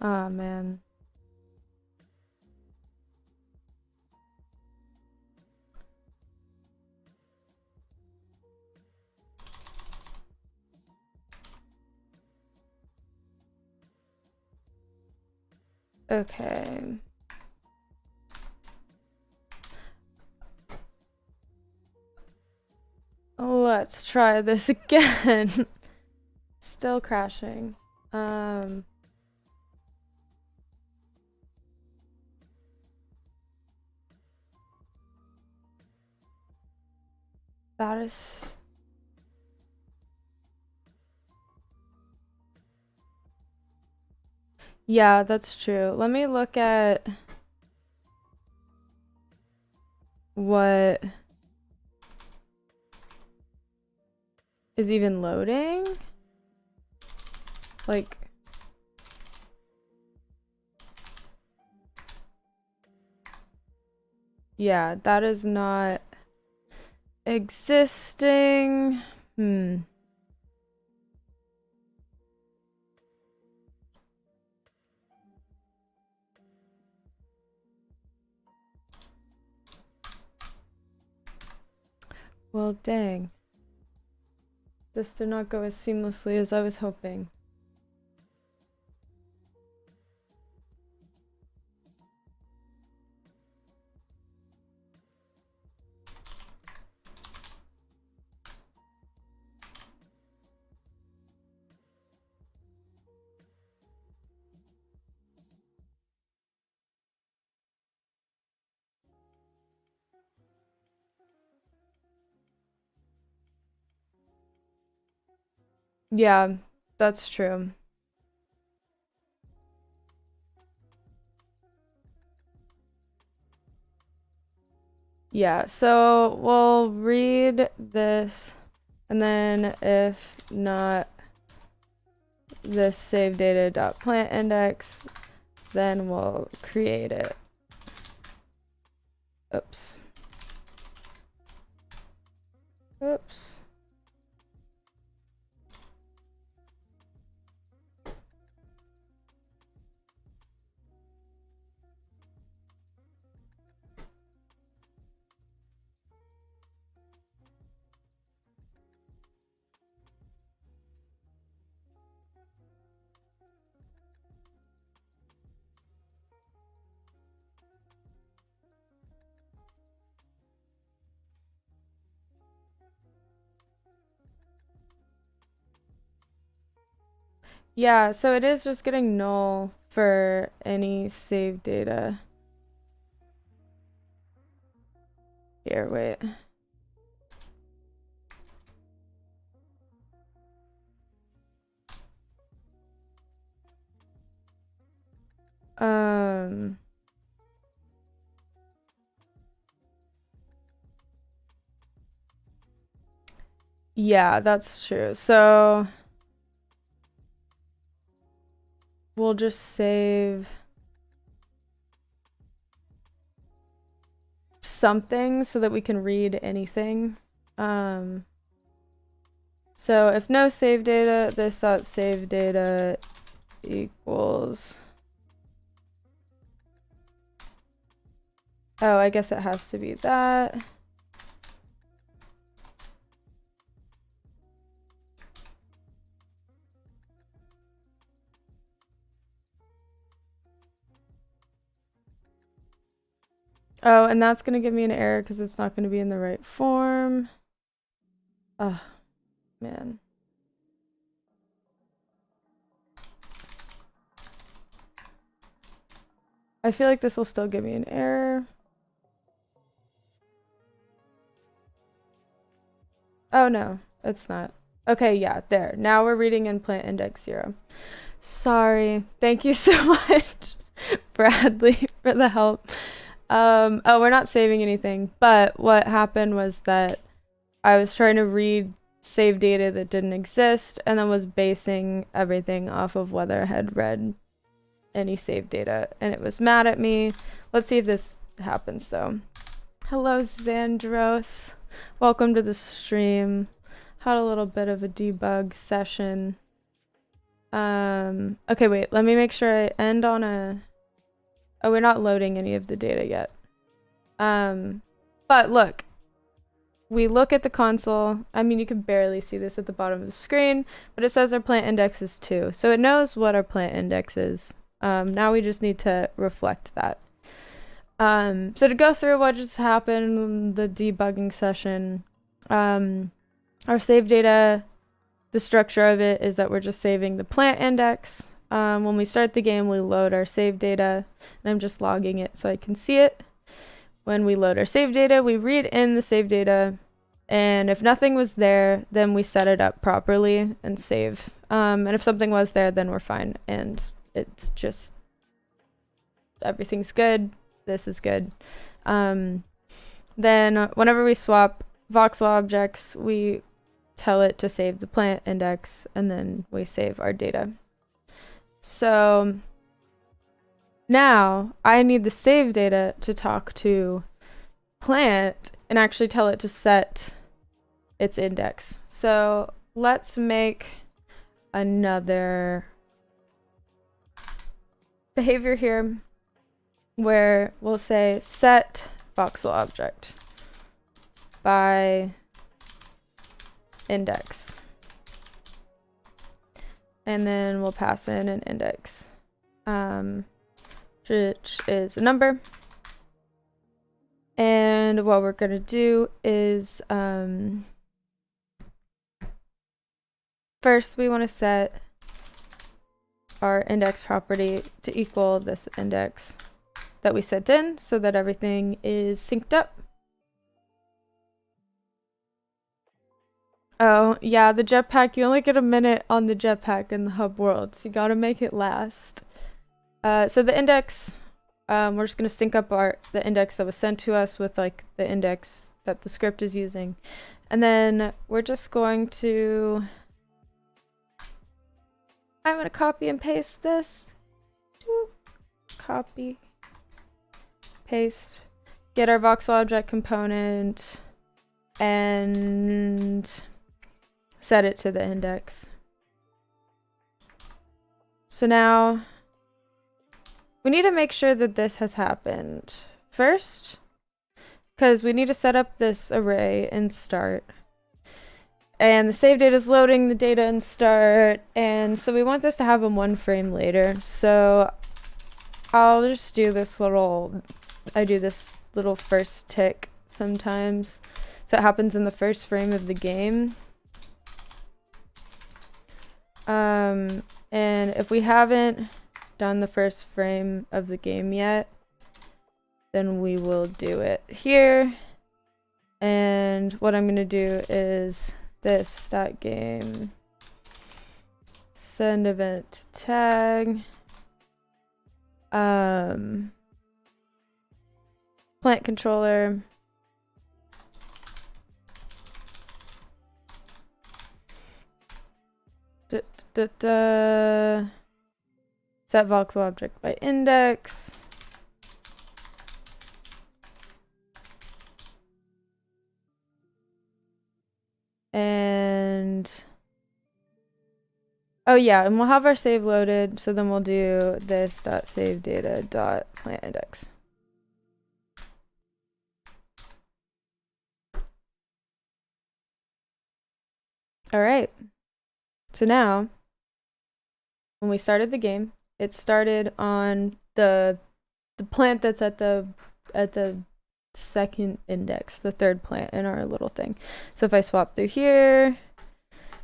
Oh, man. Okay. Let's try this again. Still crashing. That is... Yeah, that's true. Let me look at what is even loading. Like... Yeah, that is not existing. Well, dang. This did not go as seamlessly as I was hoping. Yeah, that's true. Yeah, so we'll read this, and then if not this save data.plant index, then we'll create it. Oops. Oops. Yeah, so it is just getting null for any save data. Here, wait. Yeah, that's true. So we'll just save something so that we can read anything. So if no save data, this dot save data equals... Oh, I guess it has to be that. Oh, and that's going to give me an error because it's not going to be in the right form. Oh, man. I feel like this will still give me an error. Oh, no, it's not. Okay, yeah, there. Now we're reading in plant index 0. Sorry. Thank you so much, Bradley, for the help. Oh, we're not saving anything, but what happened was that I was trying to read save data that didn't exist and then was basing everything off of whether I had read any save data, and it was mad at me. Let's see if this happens though. Hello, Xandros. Welcome to the stream. Had a little bit of a debug session. Okay, wait, let me make sure I end on a... Oh, we're not loading any of the data yet. But look, we look at the console. I mean, you can barely see this at the bottom of the screen, but it says our plant index is 2. So it knows what our plant index is. Now we just need to reflect that. So to go through what just happened in the debugging session, our save data, the structure of it is that we're just saving the plant index. When we start the game, we load our save data, and I'm just logging it so I can see it. When we load our save data, we read in the save data, And if nothing was there, then we set it up properly and save. And if something was there, then we're fine. And it's just, everything's good. This is good. Then whenever we swap voxel objects, we tell it to save the plant index, and then we save our data. So now I need the save data to talk to plant and actually tell it to set its index. So let's make another behavior here where we'll say set voxel object by index. And then we'll pass in an index, which is a number. And what we're going to do is first we want to set our index property to equal this index that we sent in so that everything is synced up. Oh, yeah, the jetpack, you only get a minute on the jetpack in the hub world, so you gotta make it last. So the index, we're just gonna sync up the index that was sent to us with like the index that the script is using. And then we're just going to, I'm gonna copy and paste this. Copy, paste, get our voxel object component, and set it to the index. So now we need to make sure that this has happened first, because we need to set up this array in start. And the save data is loading the data in start, and so we want this to happen one frame later. So I'll just do this little, I do this little first tick sometimes. So it happens in the first frame of the game. And if we haven't done the first frame of the game yet, then we will do it here. And what I'm going to do is this .game send event tag plant controller set voxel object by index. And oh yeah, and we'll have our save loaded, so then we'll do this .save data .plant index. All right. So now when we started the game, it started on the plant that's at the second index, the third plant in our little thing. So if I swap through here,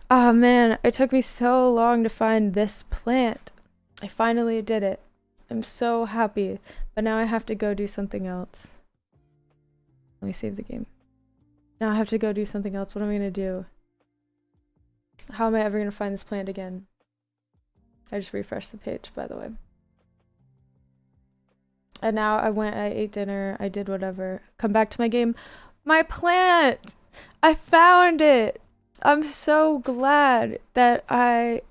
oh man, it took me so long to find this plant. I finally did it. I'm so happy, but now I have to go do something else. Let me save the game. Now I have to go do something else. What am I gonna do? How am I ever gonna find this plant again? I just refreshed the page, by the way. And now I went, I ate dinner, I did whatever. Come back to my game. My plant! I found it! I'm so glad that I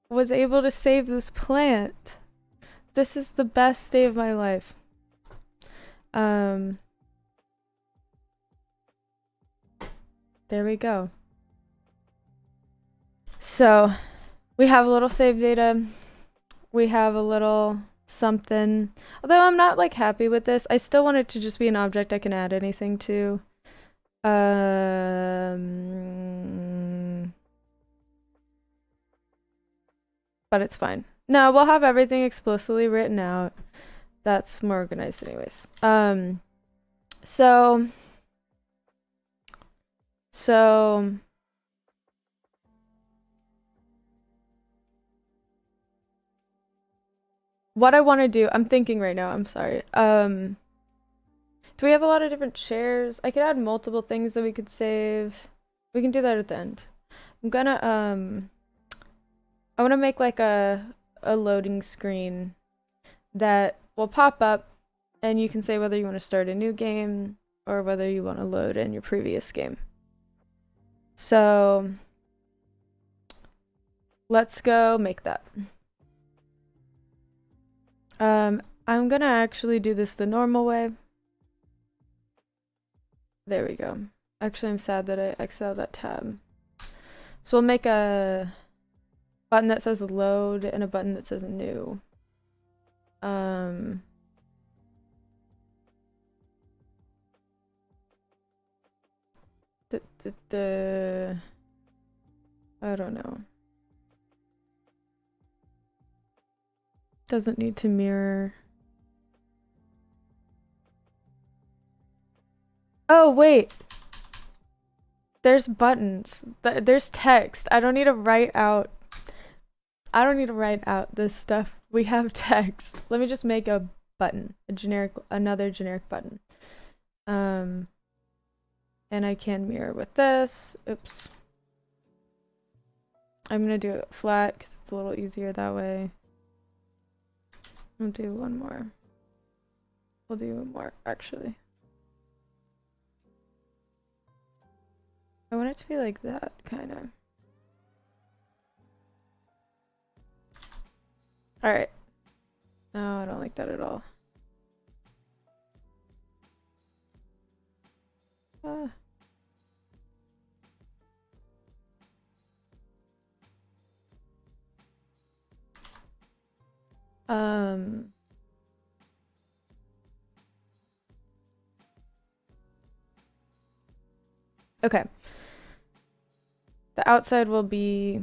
was able to save this plant. This is the best day of my life. There we go. So we have a little save data. We have a little something. Although I'm not like happy with this, I still want it to just be an object I can add anything to. But it's fine. No, we'll have everything explicitly written out. That's more organized anyways. So what I want to do, I'm thinking right now, I'm sorry. Do So we have a lot of different chairs. I could add multiple things that we could save. We can do that at the end. I'm gonna I want to make like a loading screen that will pop up, and you can say whether you want to start a new game or whether you want to load in your previous game. So let's go make that. I'm gonna actually do this the normal way. There we go. Actually, I'm sad that I exited out that tab. So we'll make a button that says load and a button that says new. I don't know. Doesn't need to mirror. Oh, wait. There's buttons. There's text. I don't need to write out this stuff. We have text. Let me just make a button, another generic button. And I can mirror with this. Oops. I'm gonna do it flat because it's a little easier that way. I'll do one more. We'll do one more, actually. I want it to be like that, kind of. Alright. No, I don't like that at all. Okay. The outside will be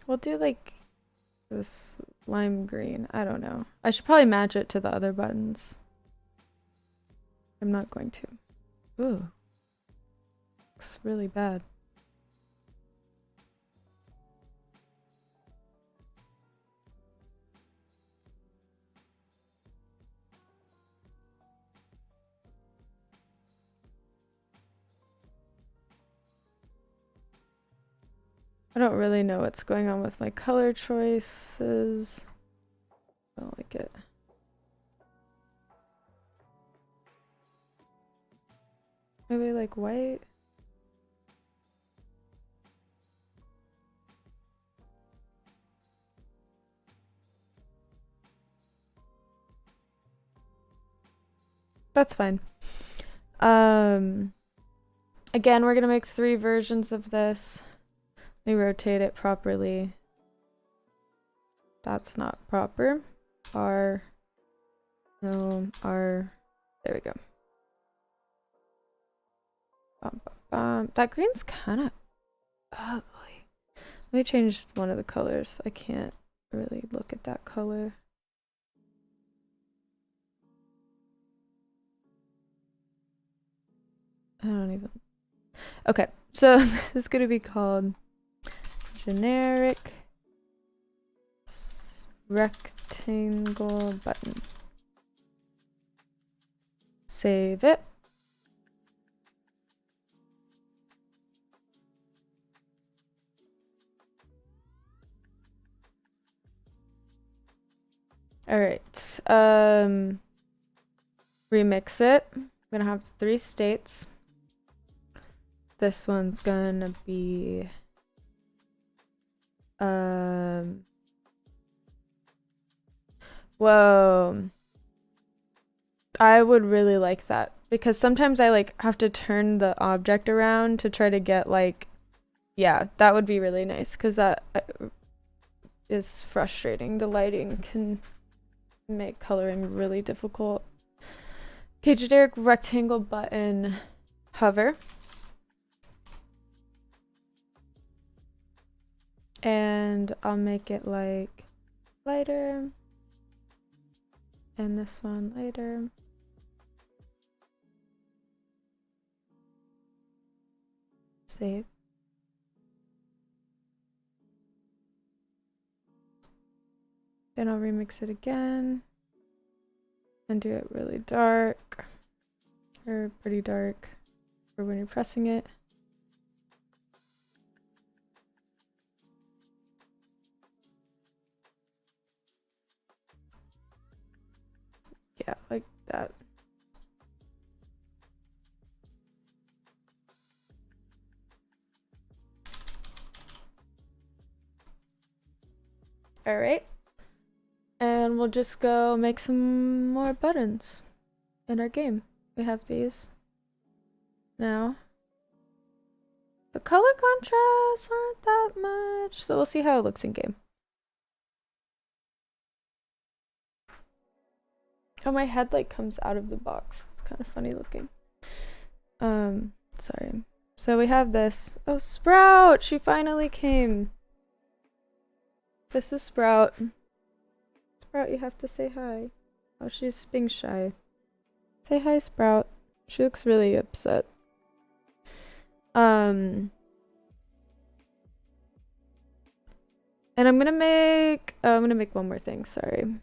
we'll do like this lime green. I don't know. I should probably match it to the other buttons. I'm not going to. Ooh. Looks really bad. I don't really know what's going on with my color choices. I don't like it. Maybe like white. That's fine. Again, we're gonna make 3 versions of this. Let me rotate it properly. That's not proper. R. No, R. There we go. That green's kind of ugly. Let me change one of the colors. I can't really look at that color. I don't even. Okay, so this is gonna be called generic rectangle button. Save it. All right. Remix it. I'm gonna have 3 states. This one's gonna be whoa. I would really like that because sometimes I like have to turn the object around to try to get like yeah, that would be really nice because that is frustrating. The lighting can make coloring really difficult. Okay, generic rectangle button, hover. And I'll make it like lighter. And this one lighter. Save. Then I'll remix it again and do it really dark, or pretty dark for when you're pressing it. Yeah, like that. All right. And we'll just go make some more buttons in our game. We have these now. The color contrasts aren't that much, so we'll see how it looks in game. Oh, my head like comes out of the box. It's kind of funny looking. Sorry. So we have this. Oh, Sprout! She finally came. This is Sprout. Sprout, you have to say hi. Oh, she's being shy. Say hi, Sprout. She looks really upset. And I'm gonna make one more thing, sorry. I'm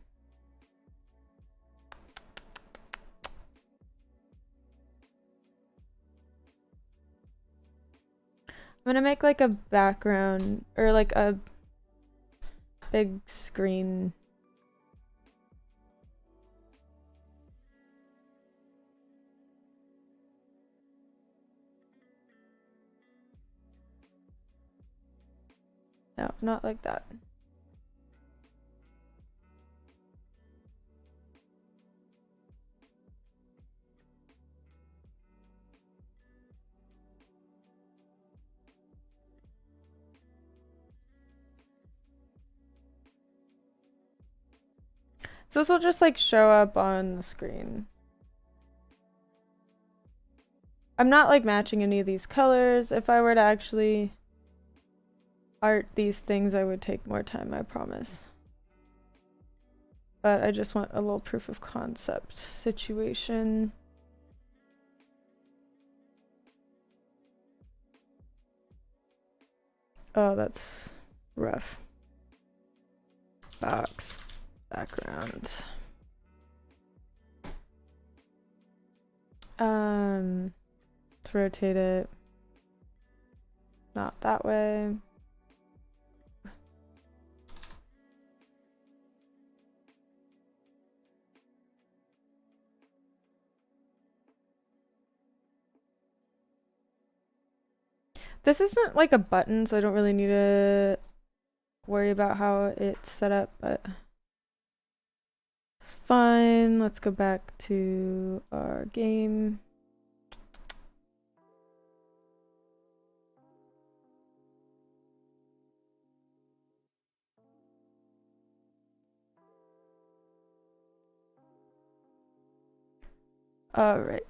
gonna make like a background or like a big screen. No, not like that. So this will just like show up on the screen. I'm not like matching any of these colors. If I were to actually art these things, I would take more time, I promise. But I just want a little proof of concept situation. Oh, that's rough. Box, background. Let's rotate it. Not that way. This isn't like a button, so I don't really need to worry about how it's set up, but it's fine. Let's go back to our game. All right.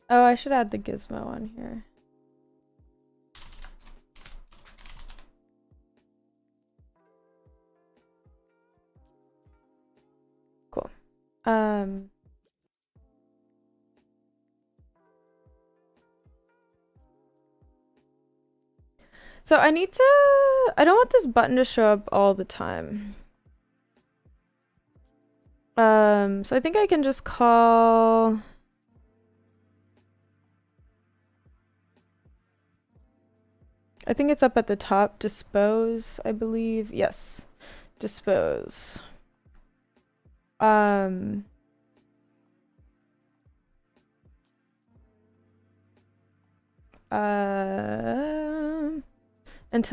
Oh, I should add the gizmo on here. Cool. So I don't want this button to show up all the time. So I think I can just call... I think it's up at the top, dispose, I believe. Yes, dispose. Until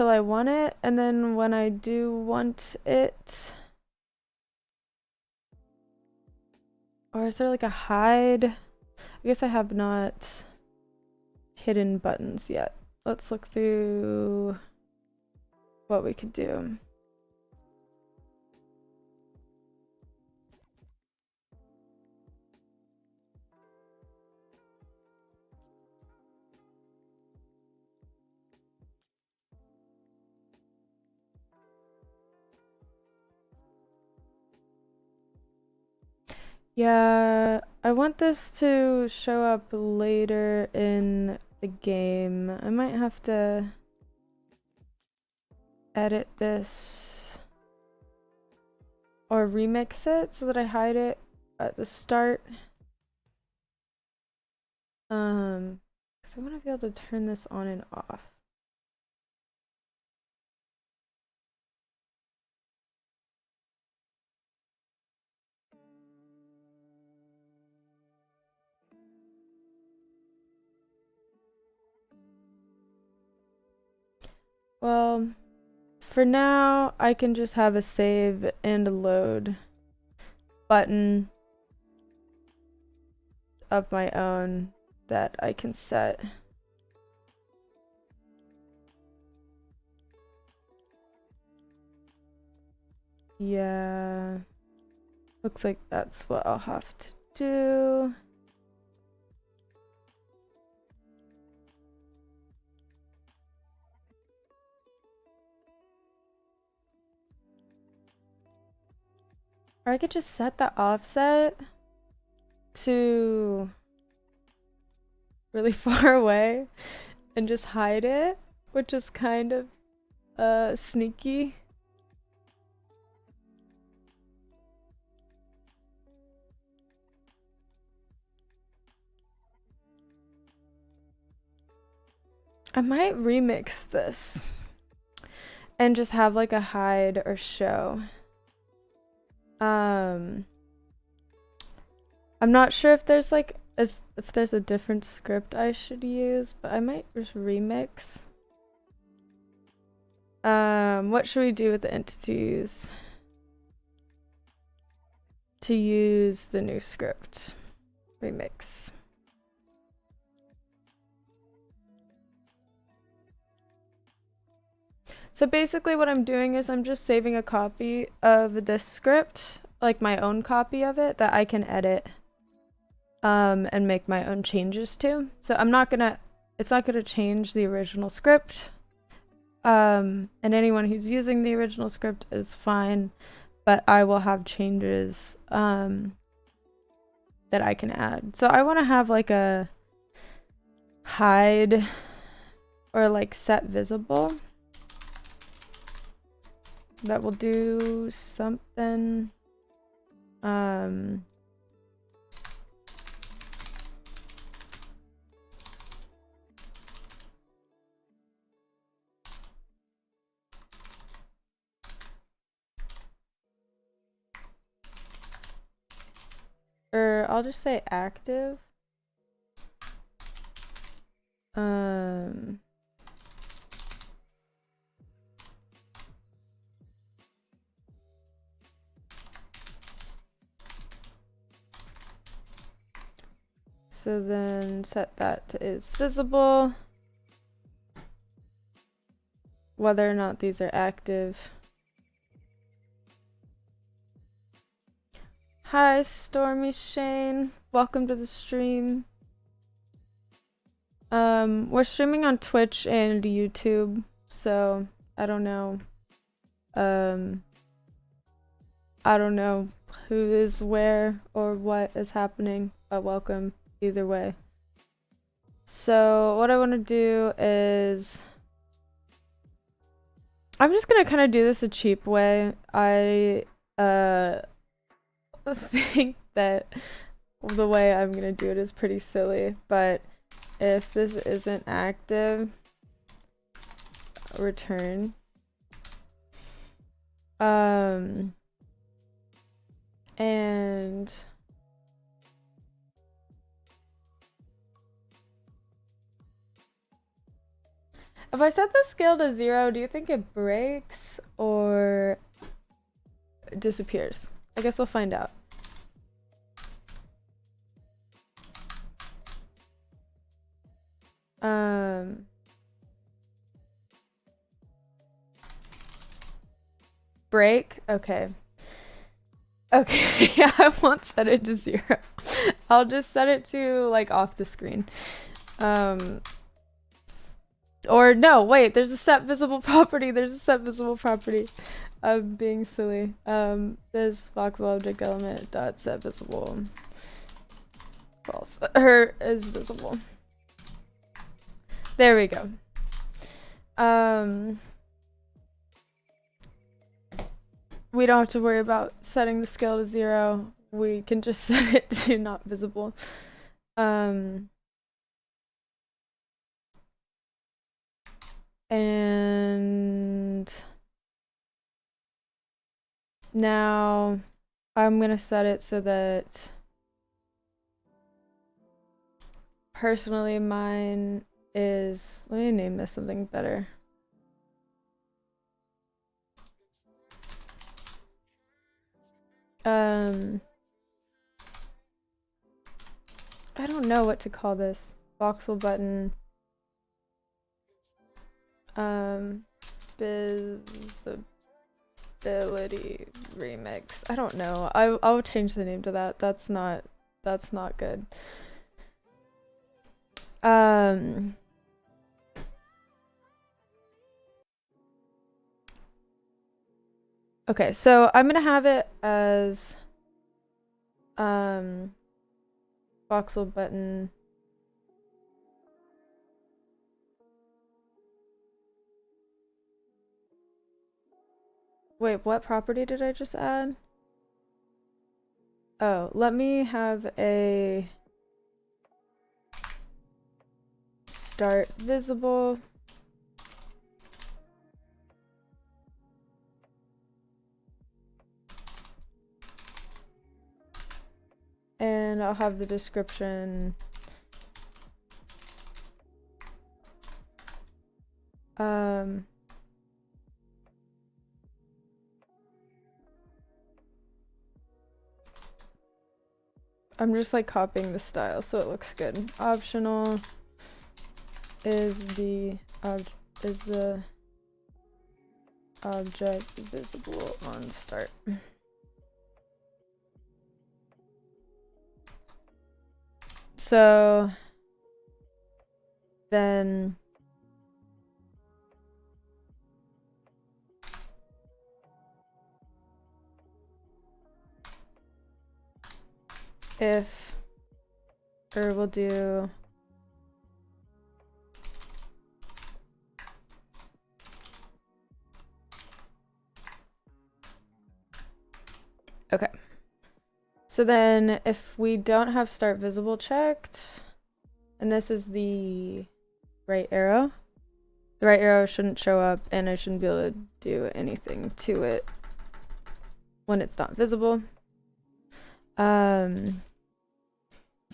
I want it, and then when I do want it, or is there like a hide? I guess I have not hidden buttons yet. Let's look through what we could do. Yeah, I want this to show up later in the game. I might have to edit this or remix it so that I hide it at the start. I want to be able to turn this on and off. Well, for now, I can just have a save and a load button of my own that I can set. Yeah, looks like that's what I'll have to do. Or I could just set the offset to really far away and just hide it, which is kind of sneaky. I might remix this and just have like a hide or show. I'm not sure if there's like if there's a different script I should use, but I might just remix. What should we do with the entities to use the new script? Remix. So basically what I'm doing is I'm just saving a copy of this script, like my own copy of it that I can edit and make my own changes to. So it's not gonna change the original script. And anyone who's using the original script is fine, but I will have changes that I can add. So I want to have like a hide or like set visible that will do something. Or I'll just say active. So then set that to is visible, whether or not these are active. Hi, Stormy Shane. Welcome to the stream. We're streaming on Twitch and YouTube, so I don't know. I don't know who is where or what is happening, but welcome either way. So what I want to do is I'm just gonna kind of do this a cheap way. I think that the way I'm gonna do it is pretty silly, but if this isn't active, return. And if I set the scale to 0, do you think it breaks or disappears? I guess we'll find out. Break? Okay. Okay, I won't set it to 0. I'll just set it to like off the screen. Or no, wait, there's a set visible property. There's a set visible property. I'm being silly. This voxel object element dot set visible. false. Her is visible. There we go. We don't have to worry about setting the scale to 0. We can just set it to not visible. And now I'm gonna set it so that personally mine is, let me name this something better. I don't know what to call this. Voxel button. Visibility remix. I don't know. I'll change the name to that. That's not good. Okay, so I'm gonna have it as voxel button. Wait, what property did I just add? Oh, let me have a start visible. And I'll have the description. I'm just like copying the style so it looks good. Optional is the object visible on start. So then if, or we'll do okay. So then if we don't have start visible checked, and this is the right arrow, the right arrow shouldn't show up and I shouldn't be able to do anything to it when it's not visible. So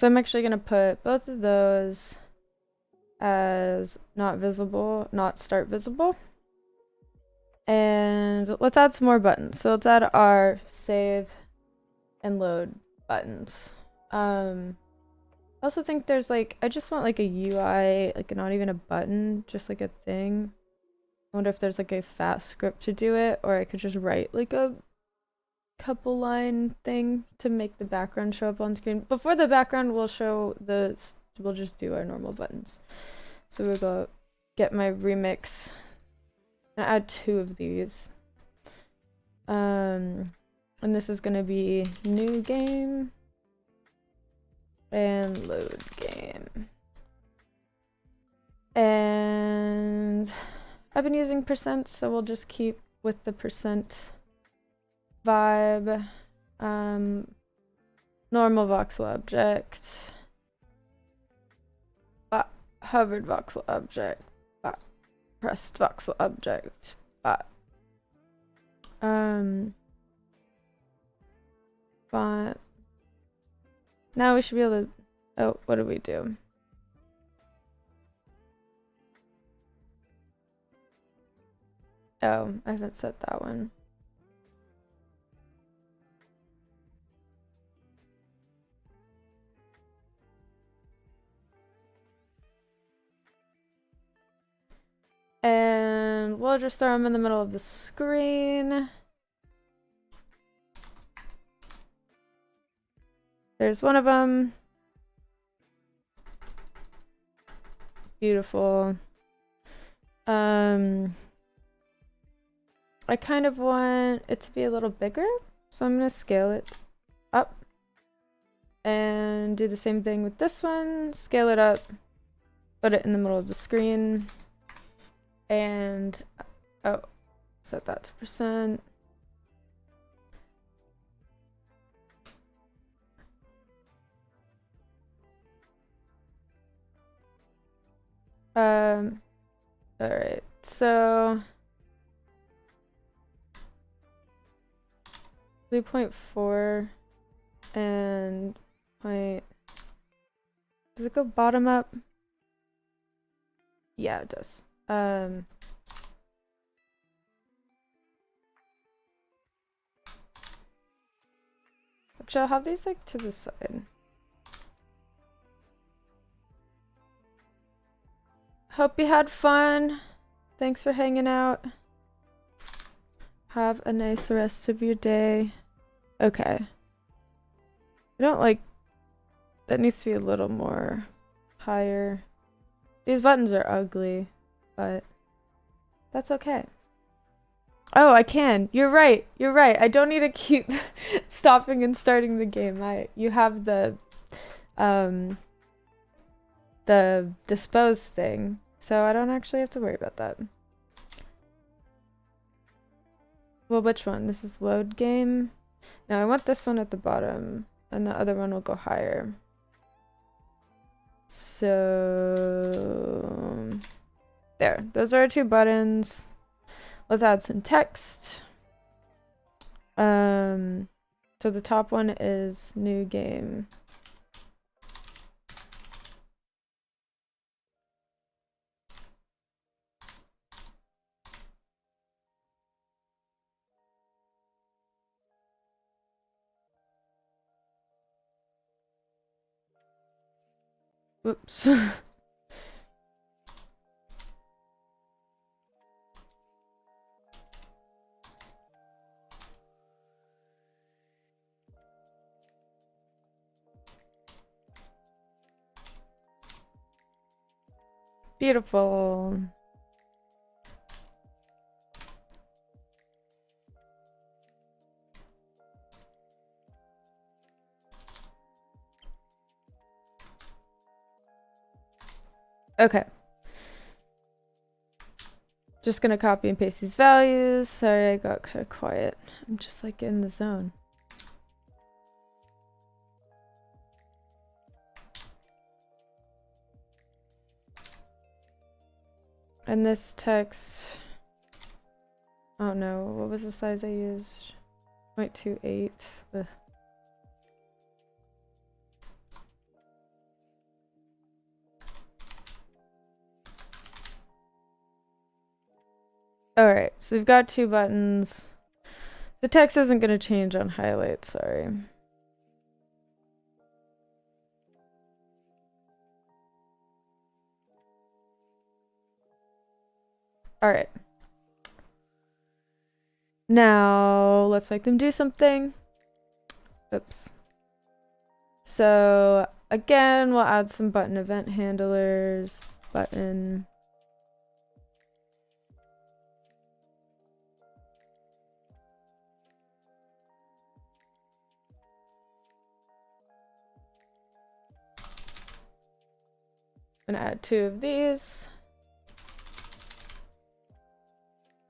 I'm actually gonna put both of those as not visible, not start visible. And let's add some more buttons. So let's add our save and load buttons. I also think there's like, I just want like a UI, like not even a button, just like a thing. I wonder if there's like a fast script to do it, or I could just write like a couple line thing to make the background show up on screen. Before the background, we'll just do our normal buttons. So we'll go get my remix and add 2 of these. And this is gonna be new game and load game. And I've been using %, so we'll just keep with the % vibe. Normal voxel object. Hovered voxel object. Pressed voxel object. Font. Now we should be able to, oh, what do we do? Oh, I haven't set that one. And we'll just throw them in the middle of the screen. There's one of them. Beautiful. I kind of want it to be a little bigger, so I'm gonna scale it up. And do the same thing with this one. Scale it up. Put it in the middle of the screen. And, oh, set that to percent. All right, so 3.4 and point, does it go bottom up? Yeah, it does. Actually, I'll have these like to the side. Hope you had fun. Thanks for hanging out. Have a nice rest of your day. Okay. I don't like, that needs to be a little more higher. These buttons are ugly, but that's okay. Oh, I can. You're right. You're right. I don't need to keep stopping and starting the game. You have the dispose thing, so I don't actually have to worry about that. Well, which one? This is load game. Now I want this one at the bottom, and the other one will go higher. So there. Those are our two buttons. Let's add some text. So the top one is new game. Oops. Beautiful. Okay. Just gonna copy and paste these values. Sorry, I got kind of quiet. I'm just like in the zone. And this text, oh no, what was the size I used? 0.28. Ugh. Alright, so we've got two buttons. The text isn't going to change on highlight, sorry. Alright. Now, let's make them do something. Oops. So, again, we'll add some button event handlers. Button. I'm gonna add two of these.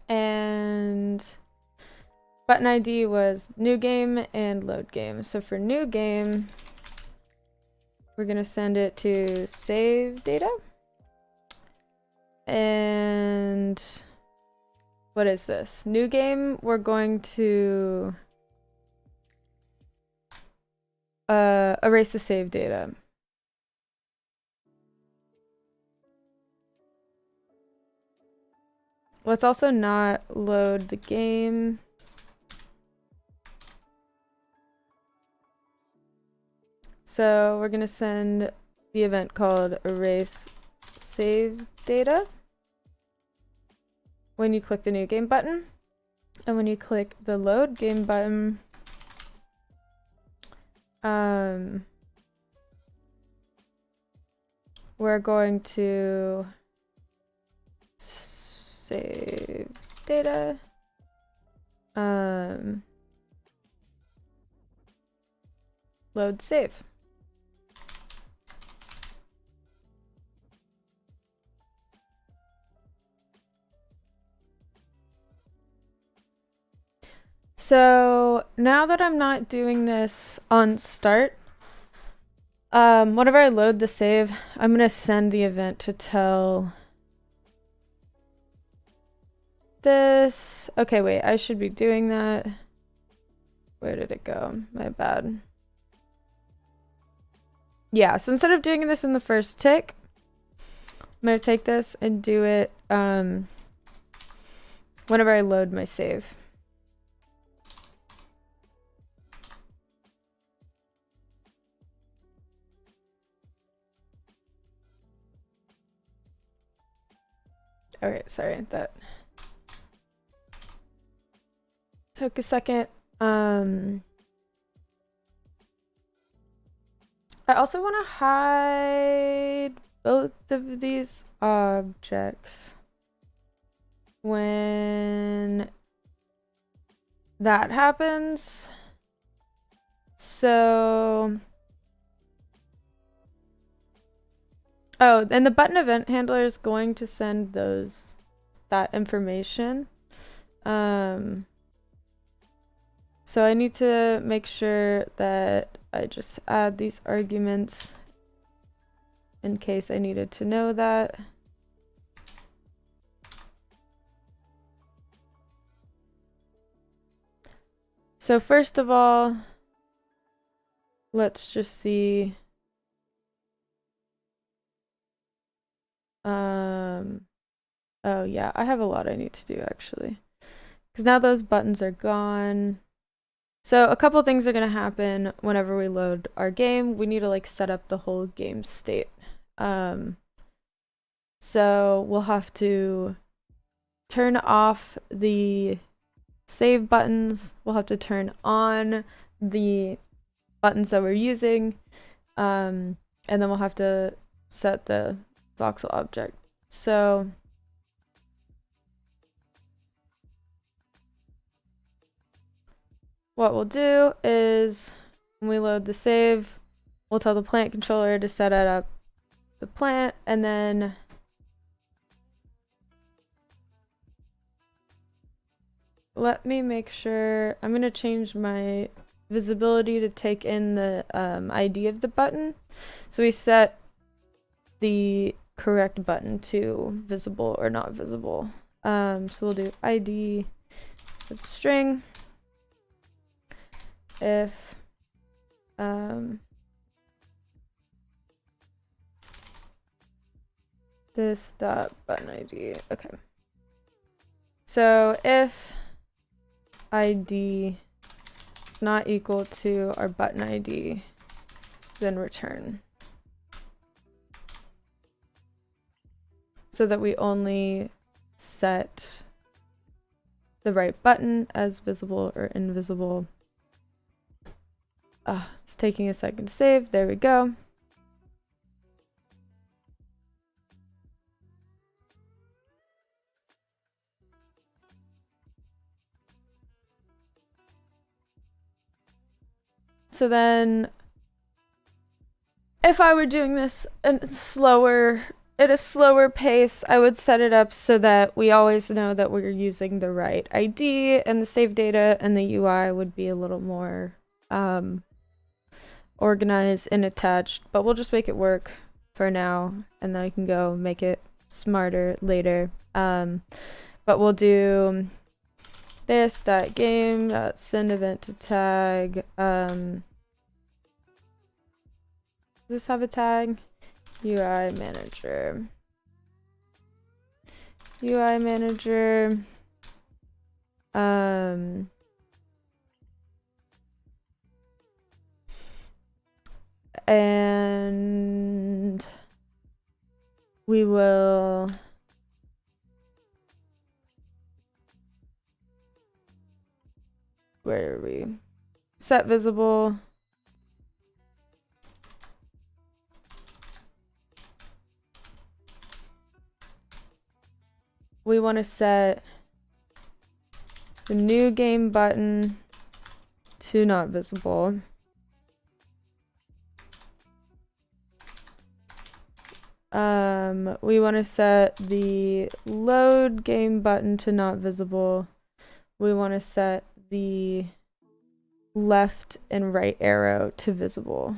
And button ID was new game and load game. So for new game, we're gonna send it to save data. And what is this? New game, we're going to erase the save data. Let's also not load the game. So we're gonna send the event called erase save data when you click the new game button. And when you click the load game button, we're going to save data. Load save. So now that I'm not doing this on start, whenever I load the save, I'm gonna send the event to tell this. Okay, wait, I should be doing that. Where did it go? My bad. Yeah, so instead of doing this in the first tick, I'm gonna take this and do it whenever I load my save. Alright, sorry, that took a second. I also want to hide both of these objects when that happens. So, oh, and the button event handler is going to send that information. So I need to make sure that I just add these arguments in case I needed to know that. So first of all, let's just see. Oh yeah, I have a lot I need to do actually. Because now those buttons are gone. So a couple things are going to happen whenever we load our game. We need to like set up the whole game state. So we'll have to turn off the save buttons. We'll have to turn on the buttons that we're using. And then we'll have to set the voxel object. So what we'll do is when we load the save, we'll tell the plant controller to set it up the plant, and then let me make sure. I'm going to change my visibility to take in the ID of the button. So we set the correct button to visible or not visible. So we'll do ID with a string. If this dot button ID. Okay. So if ID is not equal to our button ID, then return. So that we only set the right button as visible or invisible. It's taking a second to save. There we go. So then if I were doing this at a slower pace, I would set it up so that we always know that we're using the right ID, and the save data and the UI would be a little more organized and attached, but we'll just make it work for now, and then I can go make it smarter later. But we'll do this .game .send event to tag. Does this have a tag? UI manager. UI manager. And we will where are we? Set visible. We want to set the new game button to not visible. We want to set the load game button to not visible. We want to set the left and right arrow to visible.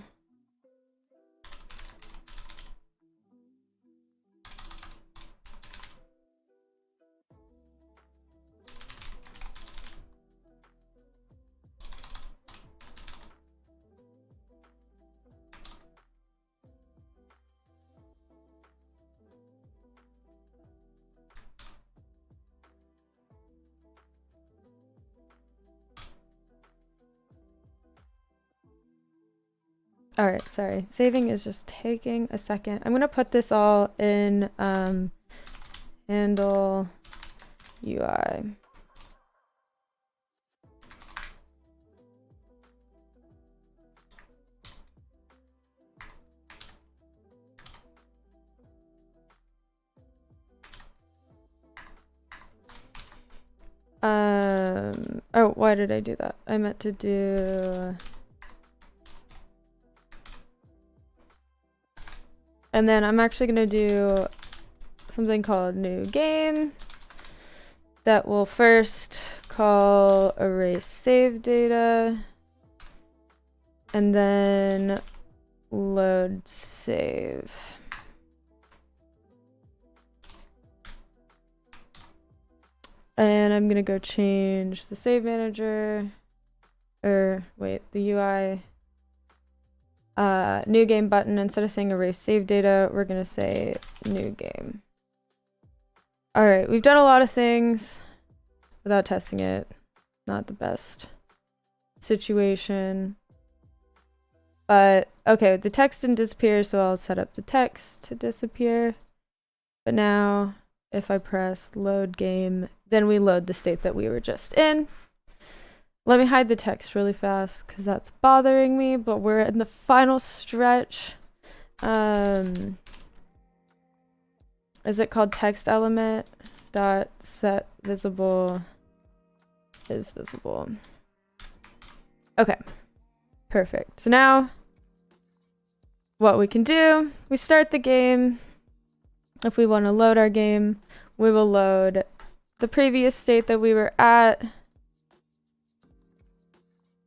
All right, sorry. Saving is just taking a second. I'm gonna put this all in handle UI. Oh, why did I do that? I meant to do... And then I'm actually gonna do something called new game that will first call erase save data and then load save. And I'm gonna go change the save manager, or wait, the UI. New game button, instead of saying erase save data, we're gonna say new game. All right, we've done a lot of things without testing it. Not the best situation. But okay, the text didn't disappear, so I'll set up the text to disappear. But now if I press load game, then we load the state that we were just in. Let me hide the text really fast because that's bothering me, but we're in the final stretch. Is it called text element dot set visible is visible? Okay, perfect. So now what we can do, we start the game. If we want to load our game, we will load the previous state that we were at.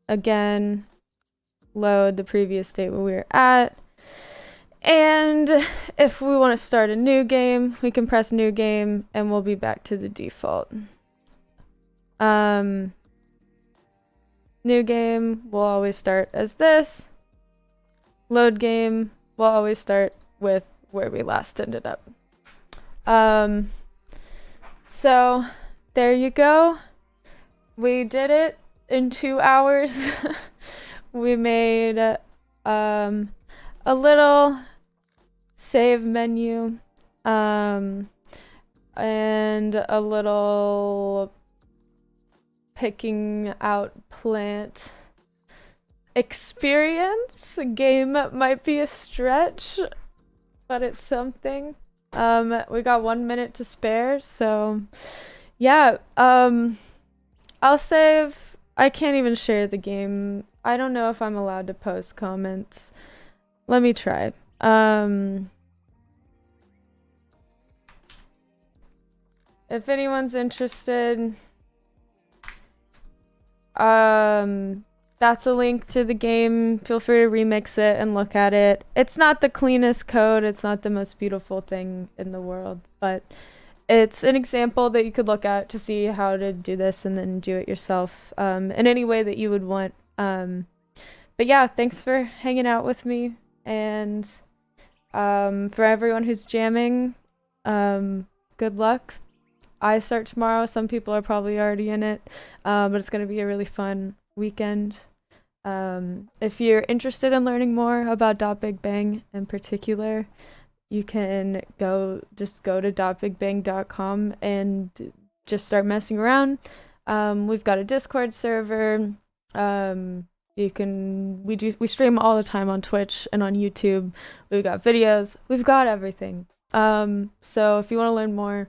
Again, load the previous state where we were at. And if we want to start a new game, we can press new game and we'll be back to the default. New game will always start as this. Load game will always start with where we last ended up. So there you go. We did it in 2 hours. We made a little save menu and a little picking out plant experience. A game might be a stretch, but it's something. We got 1 minute to spare, so yeah. I'll save. I can't even share the game. I don't know if I'm allowed to post comments. Let me try. If anyone's interested, that's a link to the game. Feel free to remix it and look at it. It's not the cleanest code. It's not the most beautiful thing in the world, but it's an example that you could look at to see how to do this and then do it yourself in any way that you would want. But yeah, thanks for hanging out with me. And for everyone who's jamming, good luck. I start tomorrow. Some people are probably already in it, but it's going to be a really fun weekend. If you're interested in learning more about .Big Bang in particular, you can just go to .bigbang.com and just start messing around. We've got a Discord server. We stream all the time on Twitch and on YouTube. We've got videos. We've got everything. So if you want to learn more,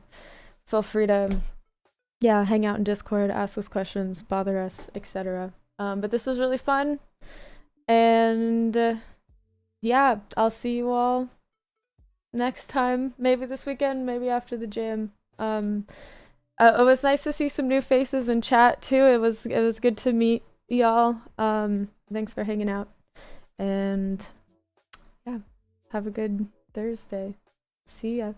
feel free to hang out in Discord, ask us questions, bother us, etc. But this was really fun. And I'll see you all next time. Maybe this weekend, maybe after the jam. It was nice to see some new faces in chat too. It was good to meet y'all. Thanks for hanging out, and yeah, have a good Thursday. See ya.